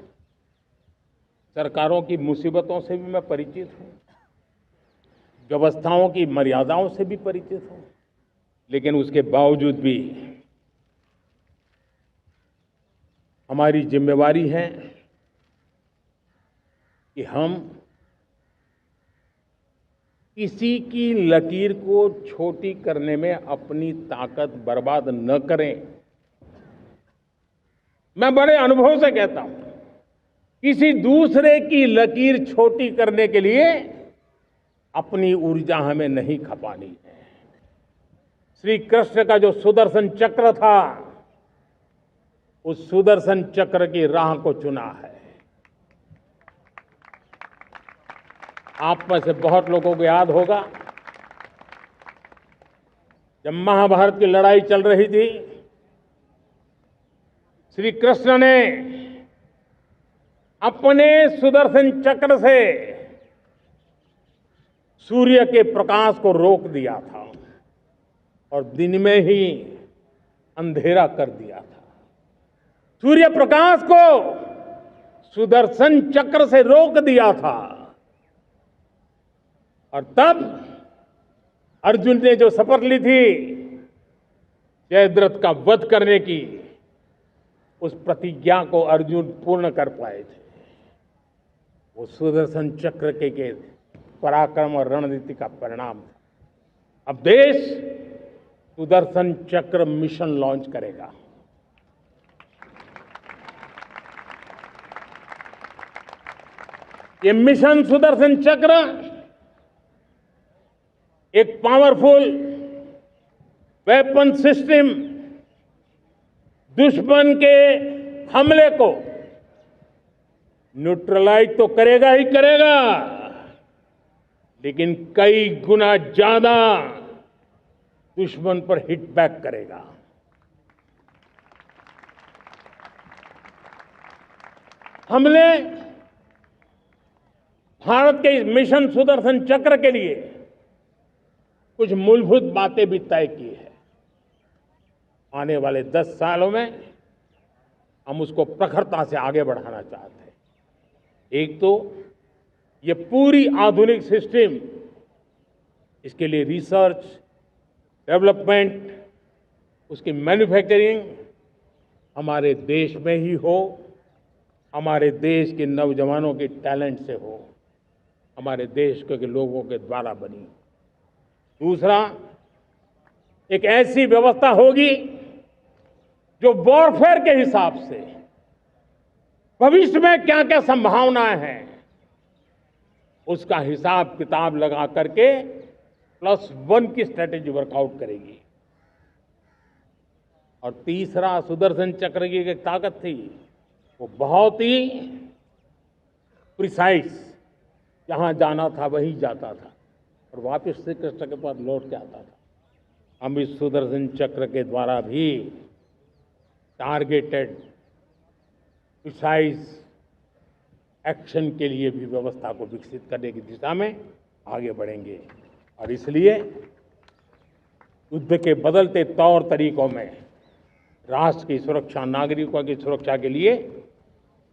सरकारों की मुसीबतों से भी मैं परिचित हूं, व्यवस्थाओं की मर्यादाओं से भी परिचित हूं। लेकिन उसके बावजूद भी हमारी जिम्मेवारी है कि हम किसी की लकीर को छोटी करने में अपनी ताकत बर्बाद न करें। मैं बड़े अनुभव से कहता हूं, किसी दूसरे की लकीर छोटी करने के लिए अपनी ऊर्जा हमें नहीं खपानी है। श्री कृष्ण का जो सुदर्शन चक्र था, उस सुदर्शन चक्र की राह को चुना है। आप में से बहुत लोगों को याद होगा, जब महाभारत की लड़ाई चल रही थी, श्री कृष्ण ने अपने सुदर्शन चक्र से सूर्य के प्रकाश को रोक दिया था और दिन में ही अंधेरा कर दिया था। सूर्य प्रकाश को सुदर्शन चक्र से रोक दिया था और तब अर्जुन ने जो शपथ ली थी जयद्रथ का वध करने की, उस प्रतिज्ञा को अर्जुन पूर्ण कर पाए थे। वो सुदर्शन चक्र के पराक्रम और रणनीति का परिणाम था। अब देश सुदर्शन चक्र मिशन लॉन्च करेगा। ये मिशन सुदर्शन चक्र एक पावरफुल वेपन सिस्टम दुश्मन के हमले को न्यूट्रलाइज तो करेगा ही करेगा, लेकिन कई गुना ज्यादा दुश्मन पर हिट बैक करेगा। हमने भारत के इस मिशन सुदर्शन चक्र के लिए कुछ मूलभूत बातें भी तय की है। आने वाले 10 सालों में हम उसको प्रखरता से आगे बढ़ाना चाहते हैं। एक तो ये पूरी आधुनिक सिस्टम, इसके लिए रिसर्च, डेवलपमेंट, उसकी मैन्युफैक्चरिंग हमारे देश में ही हो, हमारे देश के नौजवानों के टैलेंट से हो, हमारे देश के लोगों के द्वारा बनी। दूसरा, एक ऐसी व्यवस्था होगी जो वॉरफेयर के हिसाब से भविष्य में क्या क्या संभावनाएं हैं उसका हिसाब किताब लगा करके +1 की स्ट्रेटेजी वर्कआउट करेगी। और तीसरा, सुदर्शन चक्र की एक ताकत थी, वो बहुत ही प्रिसाइज, जहां जाना था वहीं जाता था और वापस श्री कृष्ण के पास लौट के आता था। हम इस सुदर्शन चक्र के द्वारा भी टारगेटेड प्रिसाइज एक्शन के लिए भी व्यवस्था को विकसित करने की दिशा में आगे बढ़ेंगे। और इसलिए युद्ध के बदलते तौर तरीकों में राष्ट्र की सुरक्षा, नागरिकों की सुरक्षा के लिए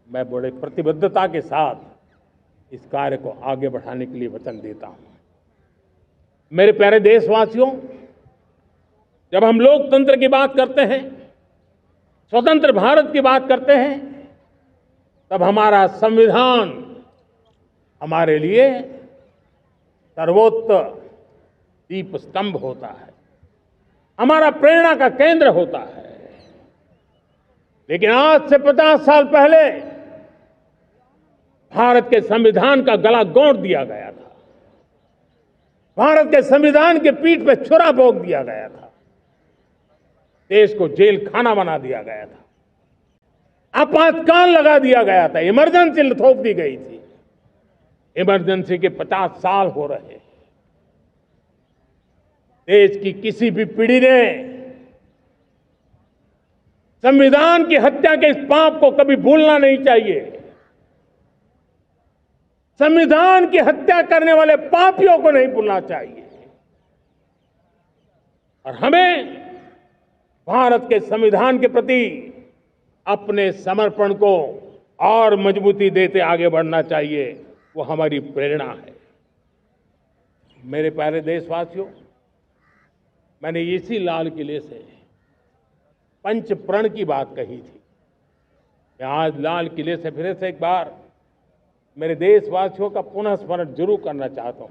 मैं बड़े प्रतिबद्धता के साथ इस कार्य को आगे बढ़ाने के लिए वचन देता हूं। मेरे प्यारे देशवासियों, जब हम लोकतंत्र की बात करते हैं, स्वतंत्र भारत की बात करते हैं, तब हमारा संविधान हमारे लिए सर्वोच्च दीप स्तंभ होता है, हमारा प्रेरणा का केंद्र होता है। लेकिन आज से 50 साल पहले भारत के संविधान का गला घोंट दिया गया था, भारत के संविधान के पीठ पे छुरा भोंक दिया गया था, देश को जेल खाना बना दिया गया था, आपातकाल लगा दिया गया था, इमरजेंसी थोप दी गई थी। इमरजेंसी के 50 साल हो रहे हैं। देश की किसी भी पीढ़ी ने संविधान की हत्या के इस पाप को कभी भूलना नहीं चाहिए। संविधान की हत्या करने वाले पापियों को नहीं भूलना चाहिए। और हमें भारत के संविधान के प्रति अपने समर्पण को और मजबूती देते आगे बढ़ना चाहिए। वो हमारी प्रेरणा है। मेरे प्यारे देशवासियों, मैंने इसी लाल किले से पंच प्रण की बात कही थी। मैं आज लाल किले से फिर से एक बार मेरे देशवासियों का पुनः स्मरण जरूर करना चाहता हूं।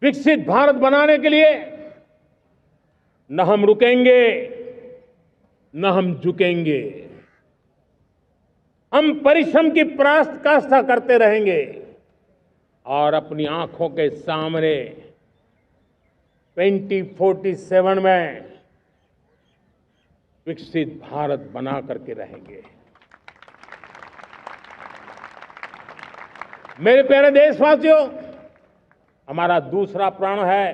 विकसित भारत बनाने के लिए न हम रुकेंगे, न हम झुकेंगे। हम परिश्रम की पराकाष्ठा करते रहेंगे और अपनी आंखों के सामने 2047 में विकसित भारत बना करके रहेंगे। मेरे प्यारे देशवासियों, हमारा दूसरा प्रण है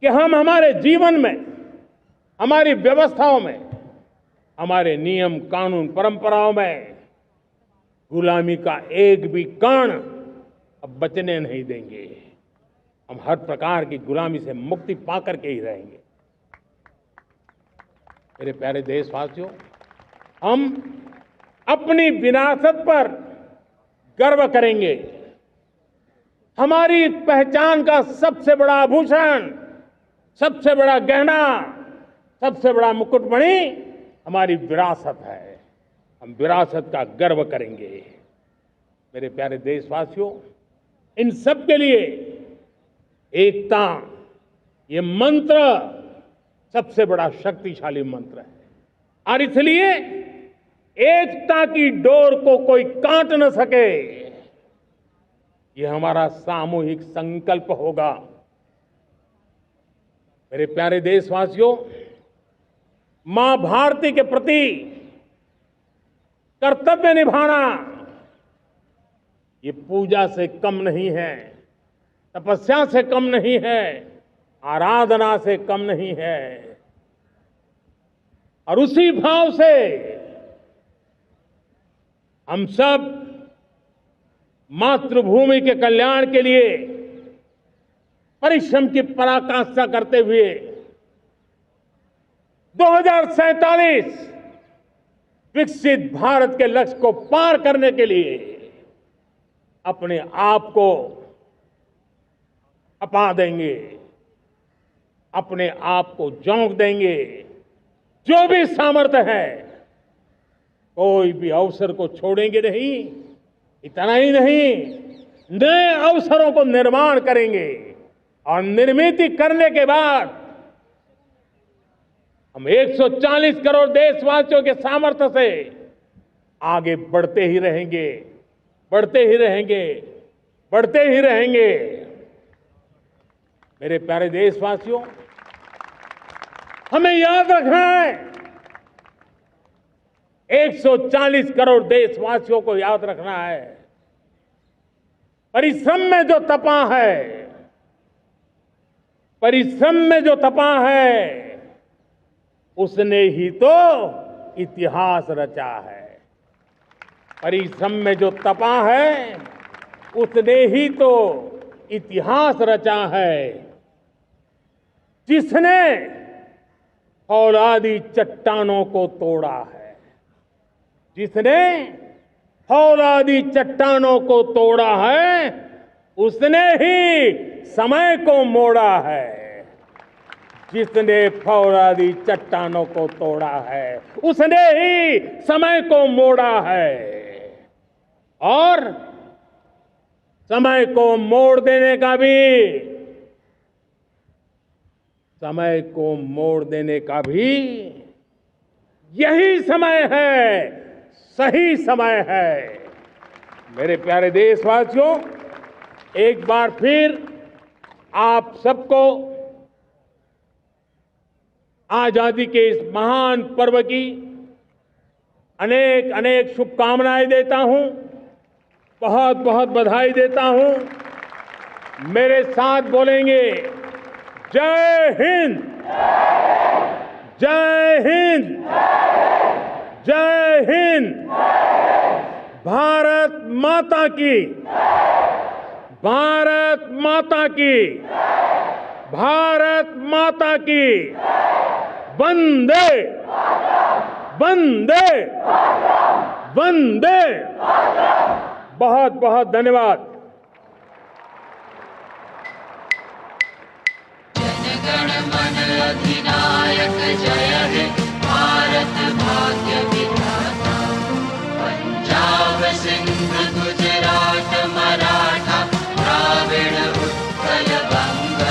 कि हम हमारे जीवन में, हमारी व्यवस्थाओं में, हमारे नियम, कानून, परंपराओं में गुलामी का एक भी कण अब बचने नहीं देंगे। हम हर प्रकार की गुलामी से मुक्ति पाकर के ही रहेंगे। मेरे प्यारे देशवासियों, हम अपनी विरासत पर गर्व करेंगे। हमारी पहचान का सबसे बड़ा आभूषण, सबसे बड़ा गहना, सबसे बड़ा मुकुटमणि हमारी विरासत है। हम विरासत का गर्व करेंगे। मेरे प्यारे देशवासियों, इन सब के लिए एकता, ये मंत्र सबसे बड़ा शक्तिशाली मंत्र है। और इसलिए एकता की डोर को कोई काट न सके, ये हमारा सामूहिक संकल्प होगा। मेरे प्यारे देशवासियों, मां भारती के प्रति कर्तव्य निभाना ये पूजा से कम नहीं है, तपस्या से कम नहीं है, आराधना से कम नहीं है। और उसी भाव से हम सब मातृभूमि के कल्याण के लिए परिश्रम की पराकाष्ठा करते हुए 2047 विकसित भारत के लक्ष्य को पार करने के लिए अपने आप को अपा देंगे, अपने आप को झोंक देंगे। जो भी सामर्थ्य है, कोई भी अवसर को छोड़ेंगे नहीं। इतना ही नहीं, नए अवसरों को निर्माण करेंगे और निर्मित करने के बाद हम 140 करोड़ देशवासियों के सामर्थ्य से आगे बढ़ते ही रहेंगे, बढ़ते ही रहेंगे, बढ़ते ही रहेंगे। मेरे प्यारे देशवासियों, हमें याद रखना है, 140 करोड़ देशवासियों को याद रखना है, परिश्रम में जो तपा है, परिश्रम में जो तपा है, उसने ही तो इतिहास रचा है। परिश्रम में जो तपा है, उसने ही तो इतिहास रचा है। जिसने फौलादी चट्टानों को तोड़ा है, जिसने फौलादी चट्टानों को तोड़ा है, उसने ही समय को मोड़ा है। जिसने फौलादी चट्टानों को तोड़ा है, उसने ही समय को मोड़ा है। और समय को मोड़ देने का भी, समय को मोड़ देने का भी यही समय है, सही समय है। मेरे प्यारे देशवासियों, एक बार फिर आप सबको आजादी के इस महान पर्व की अनेक अनेक शुभकामनाएं देता हूं, बहुत बहुत बधाई देता हूं। मेरे साथ बोलेंगे, जय हिंद, जय हिंद, जय हिंद। भारत माता की, भारत माता की, भारत माता की। वंदे, वंदे, वंदे। बहुत बहुत धन्यवाद। जनगण मन अधिनायक जय हे भारत भाग्य विधाता। पंजाब सिंध गुजरात मराठा द्राविड़ उत्कल बंग।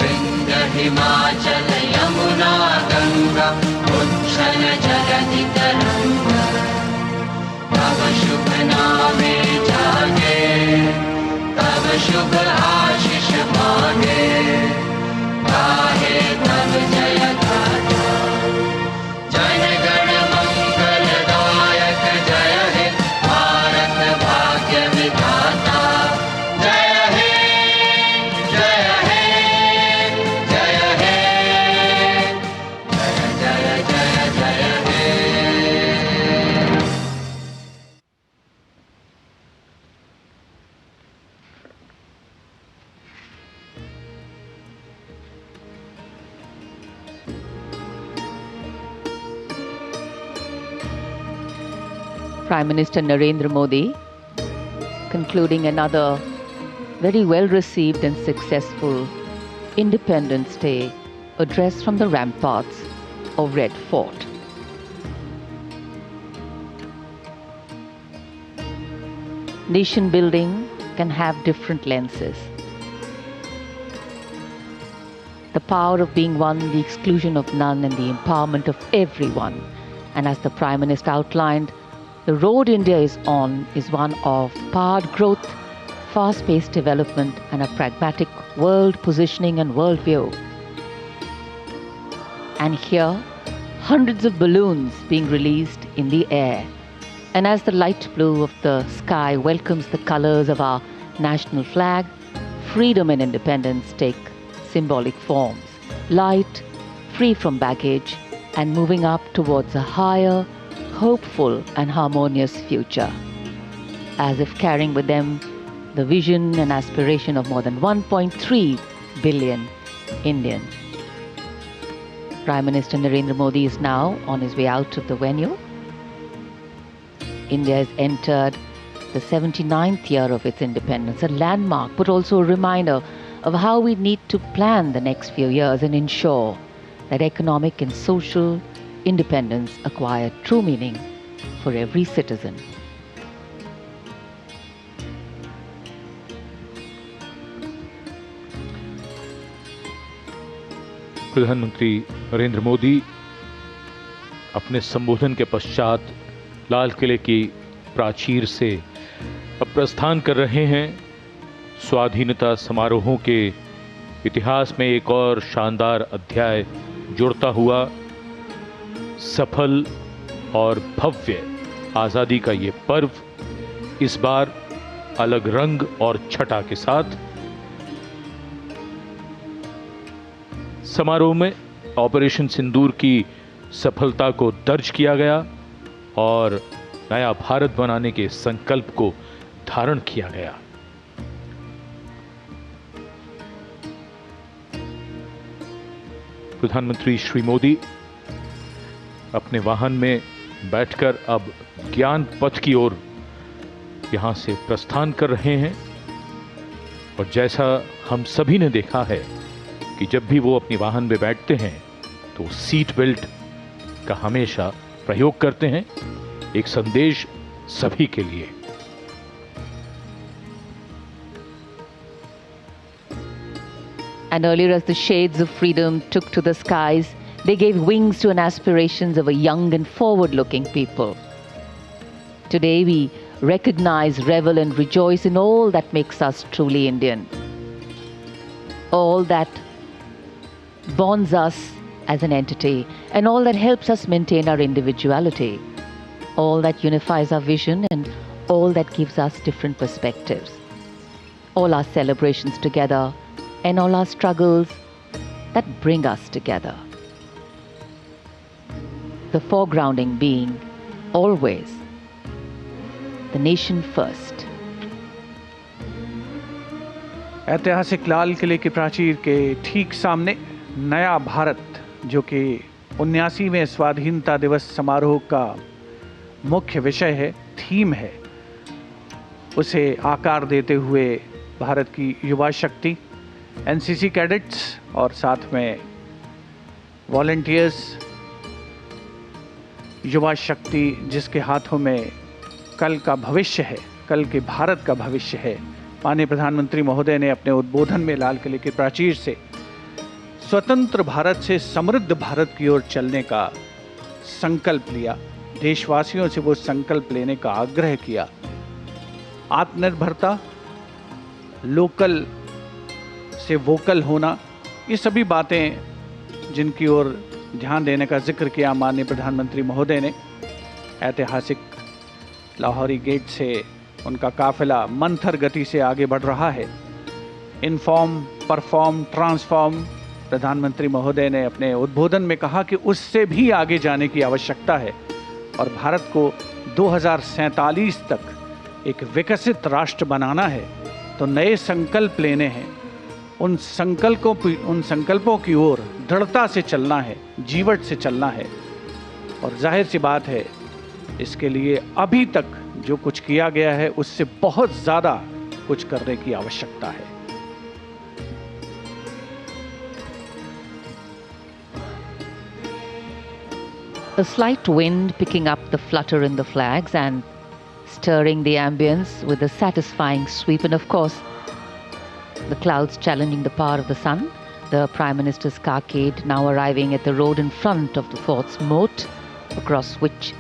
विंध्य हिमाचल यमुना गंगा उच्छल जगति तरंग। तब शुभ नामे जागे, तब शुभ आशीष मांगे। गाहे तब जय गाथा, जनगण मंगलदायक जय हे भारत भाग्य विधाता। जय हे, जय हे, जय हे, जय जय जय जय हे। Prime Minister Narendra Modi concluding another very well received and successful Independence Day address from the ramparts of Red Fort. Nation building can have different lenses. The power of being one, the exclusion of none, and the empowerment of everyone. And as the Prime Minister outlined, the road India is on is one of powered growth, fast-paced development, and a pragmatic world positioning and worldview. And here, hundreds of balloons being released in the air. And as the light blue of the sky welcomes the colors of our national flag, freedom and independence take symbolic forms. Light, free from baggage, and moving up towards a higher, hopeful and harmonious future. As if carrying with them the vision and aspiration of more than 1.3 billion Indians. Prime Minister Narendra Modi is now on his way out of the venue. India has entered the 79th year of its independence, a landmark, but also a reminder of how we need to plan the next few years and ensure that economic and social independence acquire true meaning for every citizen. प्रधानमंत्री नरेंद्र मोदी अपने संबोधन के पश्चात लाल किले की प्राचीर से अब प्रस्थान कर रहे हैं। स्वाधीनता समारोहों के इतिहास में एक और शानदार अध्याय जुड़ता हुआ सफल और भव्य आज़ादी का ये पर्व इस बार अलग रंग और छटा के साथ समारोह में ऑपरेशन सिंदूर की सफलता को दर्ज किया गया और नया भारत बनाने के संकल्प को धारण किया गया। प्रधानमंत्री श्री मोदी अपने वाहन में बैठकर अब ज्ञान पथ की ओर यहां से प्रस्थान कर रहे हैं और जैसा हम सभी ने देखा है कि जब भी वो अपनी वाहन में बैठते हैं तो सीट बेल्ट का हमेशा प्रयोग करते हैं, एक संदेश सभी के लिए। And earlier, as the shades of freedom took to the skies, they gave wings to an aspirations of a young and forward-looking people. Today, we recognize, revel, and rejoice in all that makes us truly Indian. All that bonds us as an entity, and all that helps us maintain our individuality. All that unifies our vision, and all that gives us different perspectives. All our celebrations together, and all our struggles that bring us together. The foregrounding being always the nation first. ऐतिहासिक लाल किले की प्राचीर के ठीक सामने नया भारत, जो कि 79वें स्वाधीनता दिवस समारोह का मुख्य विषय है, थीम है, उसे आकार देते हुए भारत की युवा शक्ति, एनसीसी कैडेट्स और साथ में वॉलंटियर्स, युवा शक्ति जिसके हाथों में कल का भविष्य है, कल के भारत का भविष्य है। माननीय प्रधानमंत्री महोदय ने अपने उद्बोधन में लाल किले की प्राचीर से स्वतंत्र भारत से समृद्ध भारत की ओर चलने का संकल्प लिया, देशवासियों से वो संकल्प लेने का आग्रह किया। आत्मनिर्भरता, लोकल से वोकल होना, ये सभी बातें जिनकी ओर ध्यान देने का जिक्र किया माननीय प्रधानमंत्री महोदय ने। ऐतिहासिक लाहौरी गेट से उनका काफिला मंथर गति से आगे बढ़ रहा है। इन्फॉर्म, परफॉर्म, ट्रांसफॉर्म, प्रधानमंत्री महोदय ने अपने उद्बोधन में कहा कि उससे भी आगे जाने की आवश्यकता है और भारत को 2047 तक एक विकसित राष्ट्र बनाना है, तो नए संकल्प लेने हैं। उन संकल्पों की ओर दृढ़ता से चलना है, जीवट से चलना है। और जाहिर सी बात है, इसके लिए अभी तक जो कुछ किया गया है उससे बहुत ज़्यादा कुछ करने की आवश्यकता है। A slight wind picking up the flutter in the flags and stirring the ambience with a satisfying sweep, and of course the clouds challenging the power of the sun. The Prime Minister's carcade now arriving at the road in front of the fort's moat, across which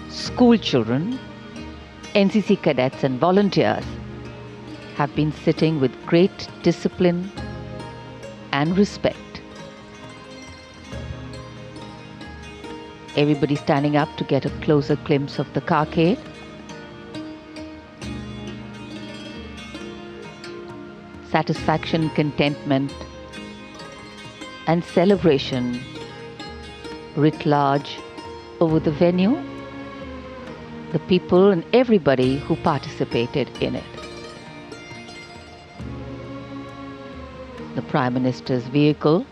school children, NCC cadets and volunteers have been sitting with great discipline and respect. Everybody standing up to get a closer glimpse of the carcade. Satisfaction, contentment and celebration writ large over the venue, the people and everybody who participated in it. The Prime Minister's vehicle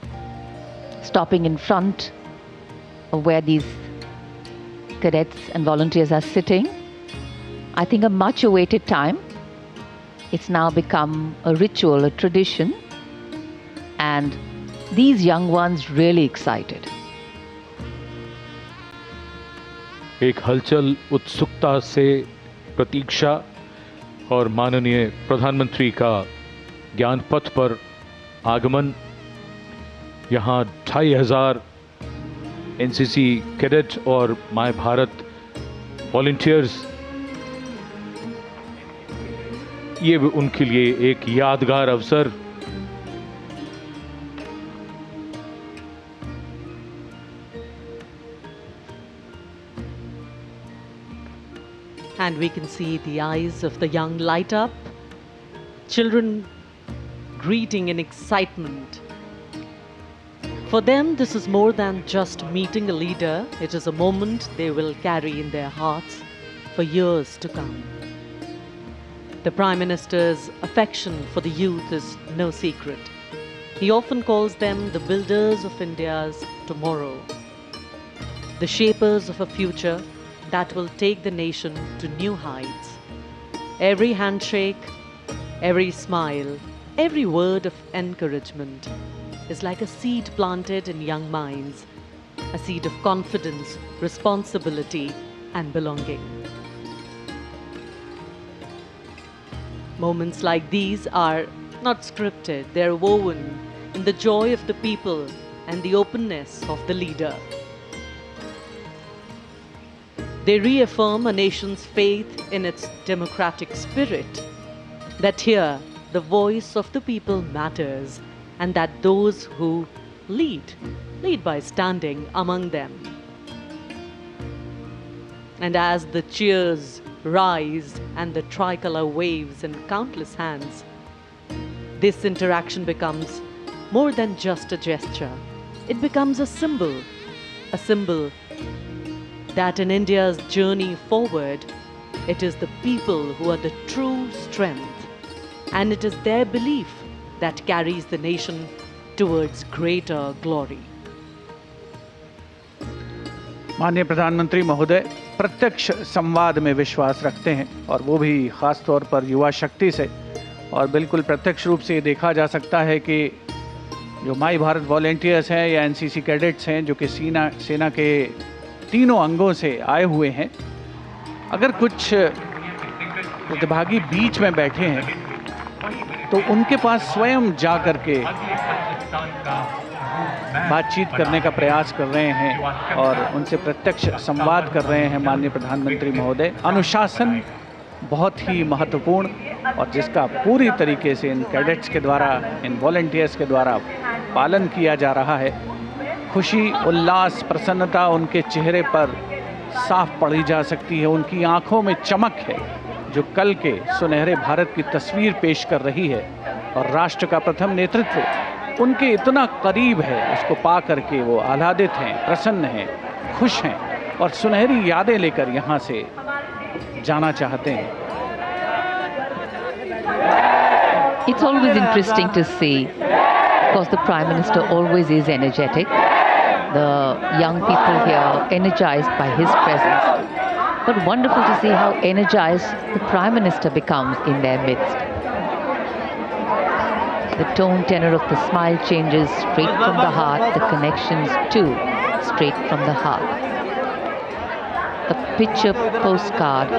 stopping in front of where these cadets and volunteers are sitting. I think a much awaited time. It's now become a ritual, a tradition, and these young ones really excited. एक हलचल, उत्सुकता से प्रतीक्षा और माननीय प्रधानमंत्री का ज्ञान पथ पर आगमन। यहाँ 2500 एनसीसी कैडेट और माय भारत वॉलंटियर्स, ये उनके लिए एक यादगार अवसर। And we can see the eyes of the young light up, children greeting in excitement. For them, this is more than just meeting a leader. It is a moment they will carry in their hearts for years to come. The Prime Minister's affection for the youth is no secret. He often calls them the builders of India's tomorrow, the shapers of a future that will take the nation to new heights. Every handshake, every smile, every word of encouragement is like a seed planted in young minds, a seed of confidence, responsibility, and belonging. Moments like these are not scripted, they're woven in the joy of the people and the openness of the leader. They reaffirm a nation's faith in its democratic spirit, that here the voice of the people matters, and that those who lead by standing among them. And as the cheers rise and the tricolour waves in countless hands, this interaction becomes more than just a gesture. It becomes a symbol that in India's journey forward, it is the people who are the true strength, and it is their belief that carries the nation towards greater glory. माननीय प्रधानमंत्री महोदय प्रत्यक्ष संवाद में विश्वास रखते हैं, और वो भी खास तौर पर युवा शक्ति से। और बिल्कुल प्रत्यक्ष रूप से ये देखा जा सकता है कि जो माई भारत वॉलेंटियर्स हैं या एनसीसी कैडेट्स हैं, जो कि सेना के तीनों अंगों से आए हुए हैं, अगर कुछ प्रतिभागी बीच में बैठे हैं तो उनके पास स्वयं जा कर के बातचीत करने का प्रयास कर रहे हैं और उनसे प्रत्यक्ष संवाद कर रहे हैं। माननीय प्रधानमंत्री महोदय, अनुशासन बहुत ही महत्वपूर्ण, और जिसका पूरी तरीके से इन कैडेट्स के द्वारा, इन वॉलंटियर्स के द्वारा पालन किया जा रहा है। खुशी, उल्लास, प्रसन्नता उनके चेहरे पर साफ पढ़ी जा सकती है। उनकी आंखों में चमक है जो कल के सुनहरे भारत की तस्वीर पेश कर रही है, और राष्ट्र का प्रथम नेतृत्व उनके इतना करीब है, उसको पा करके वो आह्लादित हैं, प्रसन्न हैं, खुश हैं और सुनहरी यादें लेकर यहाँ से जाना चाहते हैं। It's always interesting to see, because the Prime Minister always is energetic. The young people here energized by his presence. But wonderful to see how energized the Prime Minister becomes in their midst. The tone tenor of the smile changes straight from the heart, the connections too, straight from the heart. A picture postcard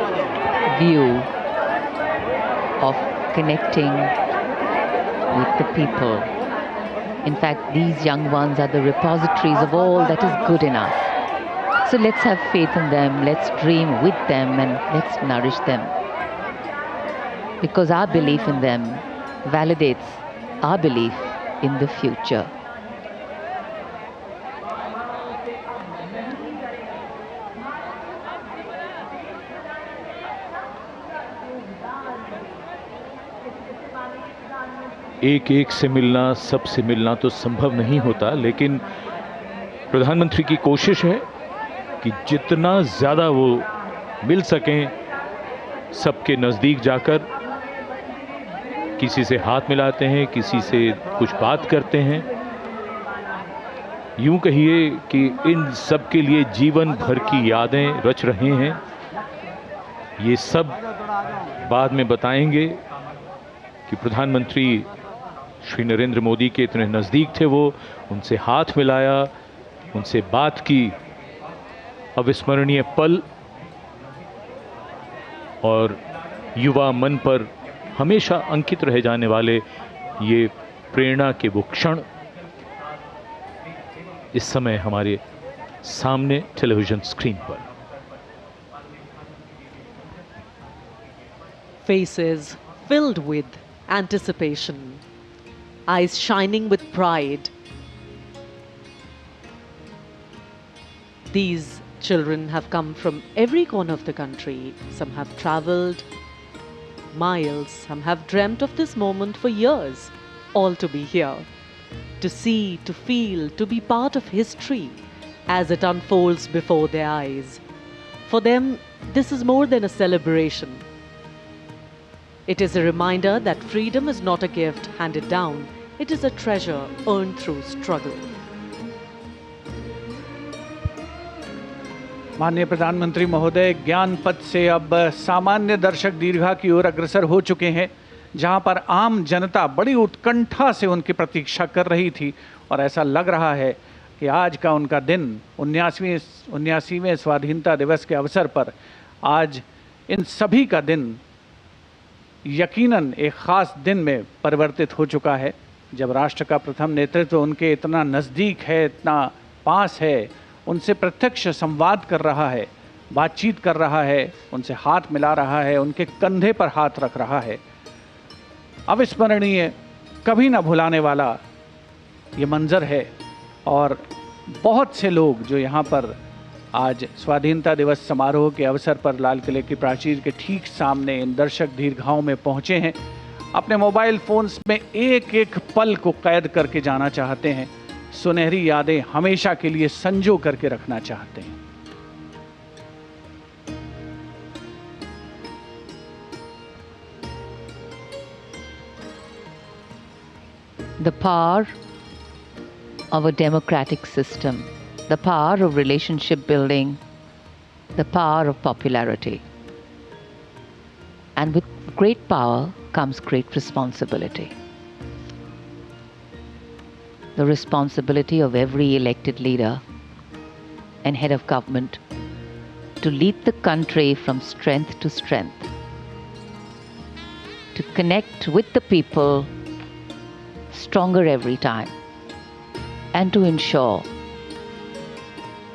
view of connecting with the people. In fact, these young ones are the repositories of all that is good in us. So let's have faith in them, let's dream with them, and let's nourish them. Because our belief in them validates our belief in the future. एक एक से मिलना, सबसे मिलना तो संभव नहीं होता, लेकिन प्रधानमंत्री की कोशिश है कि जितना ज़्यादा वो मिल सकें, सबके नज़दीक जाकर किसी से हाथ मिलाते हैं, किसी से कुछ बात करते हैं। यूं कहिए कि इन सब के लिए जीवन भर की यादें रच रहे हैं। ये सब बाद में बताएंगे कि प्रधानमंत्री श्री नरेंद्र मोदी के इतने नज़दीक थे वो, उनसे हाथ मिलाया, उनसे बात की। अविस्मरणीय पल और युवा मन पर हमेशा अंकित रह जाने वाले ये प्रेरणा के वो क्षण इस समय हमारे सामने टेलीविजन स्क्रीन पर। Faces filled with anticipation, eyes shining with pride. These children have come from every corner of the country. Some have traveled miles, some have dreamt of this moment for years, all to be here, to see, to feel, to be part of history as it unfolds before their eyes. For them, this is more than a celebration. It is a reminder that freedom is not a gift handed down, it is a treasure earned through struggle. माननीय प्रधानमंत्री महोदय, ज्ञान पथ से अब सामान्य दर्शक दीर्घा की ओर अग्रसर हो चुके हैं, जहां पर आम जनता बड़ी उत्कंठा से उनकी प्रतीक्षा कर रही थी और ऐसा लग रहा है कि आज का उनका दिन 79वें स्वाधीनता दिवस के अवसर पर आज इन सभी का दिन यकीनन एक ख़ास दिन में परिवर्तित हो चुका है, जब राष्ट्र का प्रथम नेतृत्व उनके इतना नज़दीक है, इतना पास है, उनसे प्रत्यक्ष संवाद कर रहा है, बातचीत कर रहा है, उनसे हाथ मिला रहा है, उनके कंधे पर हाथ रख रहा है। अविस्मरणीय, कभी ना भुलाने वाला ये मंज़र है। और बहुत से लोग जो यहाँ पर आज स्वाधीनता दिवस समारोह के अवसर पर लाल किले की प्राचीर के ठीक सामने इन दर्शक दीर्घाओं में पहुँचे हैं, अपने मोबाइल फ़ोन्स में एक एक पल को कैद करके जाना चाहते हैं, सुनहरी यादें हमेशा के लिए संजो करके रखना चाहते हैं। The power of a democratic system, the power of relationship building, the power of popularity. And with great power comes great responsibility. The responsibility of every elected leader and head of government to lead the country from strength to strength, to connect with the people stronger every time, and to ensure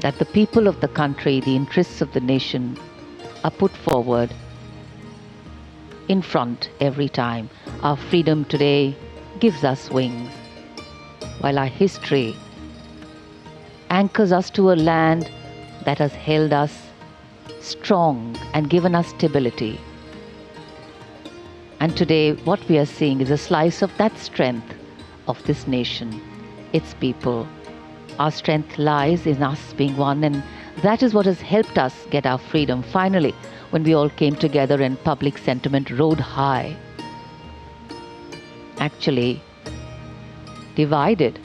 that the people of the country, the interests of the nation, are put forward in front every time. Our freedom today gives us wings, while our history anchors us to a land that has held us strong and given us stability. And today what we are seeing is a slice of that strength of this nation, its people. Our strength lies in us being one, and that is what has helped us get our freedom finally, when we all came together and public sentiment rode high. Actually, divided,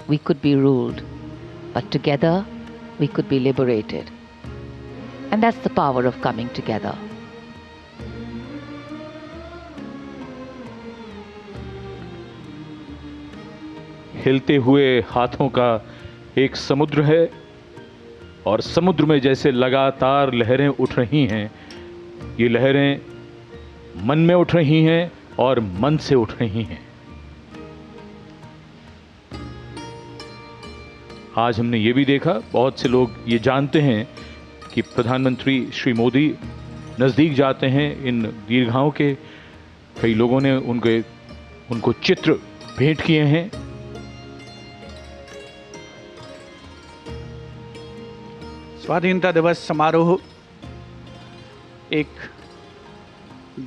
we could be ruled, but together we could be liberated. And that's the power of coming together. हिलते हुए हाथों का एक समुद्र है और समुद्र में जैसे लगातार लहरें उठ रही हैं, ये लहरें मन में उठ रही हैं और मन से उठ रही हैं। आज हमने ये भी देखा, बहुत से लोग ये जानते हैं कि प्रधानमंत्री श्री मोदी नज़दीक जाते हैं इन दीर्घाओं के। कई लोगों ने उनको चित्र भेंट किए हैं। स्वाधीनता दिवस समारोह एक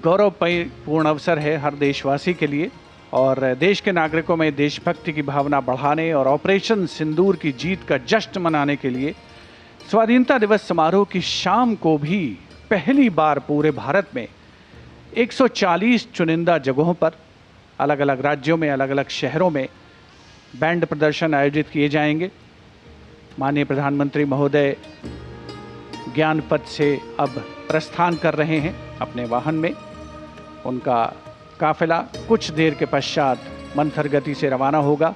गौरवपूर्ण अवसर है हर देशवासी के लिए और देश के नागरिकों में देशभक्ति की भावना बढ़ाने और ऑपरेशन सिंदूर की जीत का जश्न मनाने के लिए स्वाधीनता दिवस समारोह की शाम को भी पहली बार पूरे भारत में 140 चुनिंदा जगहों पर अलग अलग राज्यों में अलग अलग शहरों में बैंड प्रदर्शन आयोजित किए जाएंगे। माननीय प्रधानमंत्री महोदय ज्ञान पथ से अब प्रस्थान कर रहे हैं अपने वाहन में। उनका काफिला कुछ देर के पश्चात मंथर गति से रवाना होगा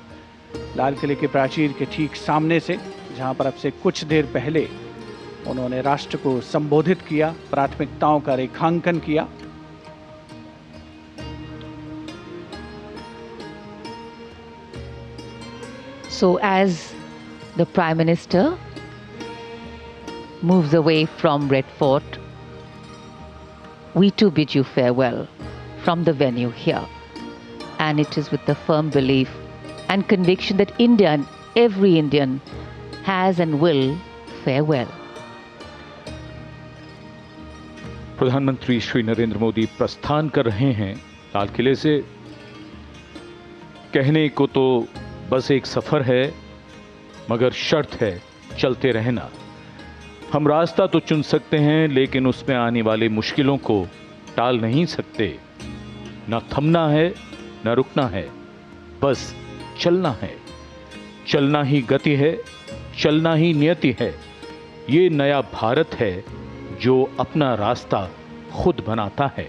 लाल किले के प्राचीर के ठीक सामने से, जहां पर अब से कुछ देर पहले उन्होंने राष्ट्र को संबोधित किया, प्राथमिकताओं का रेखांकन किया। So as the Prime Minister moves away from Red Fort, we too bid you farewell from the venue here. And it is with the firm belief and conviction that India and every Indian has and will fare well. प्रधानमंत्री श्री नरेंद्र मोदी प्रस्थान कर रहे हैं लाल किले से। कहने को तो बस एक सफर है, मगर शर्त है चलते रहना। हम रास्ता तो चुन सकते हैं, लेकिन उसमें आने वाली मुश्किलों को टाल नहीं सकते। न थमना है न रुकना है, बस चलना है। चलना ही गति है, चलना ही नियति है। ये नया भारत है जो अपना रास्ता खुद बनाता है।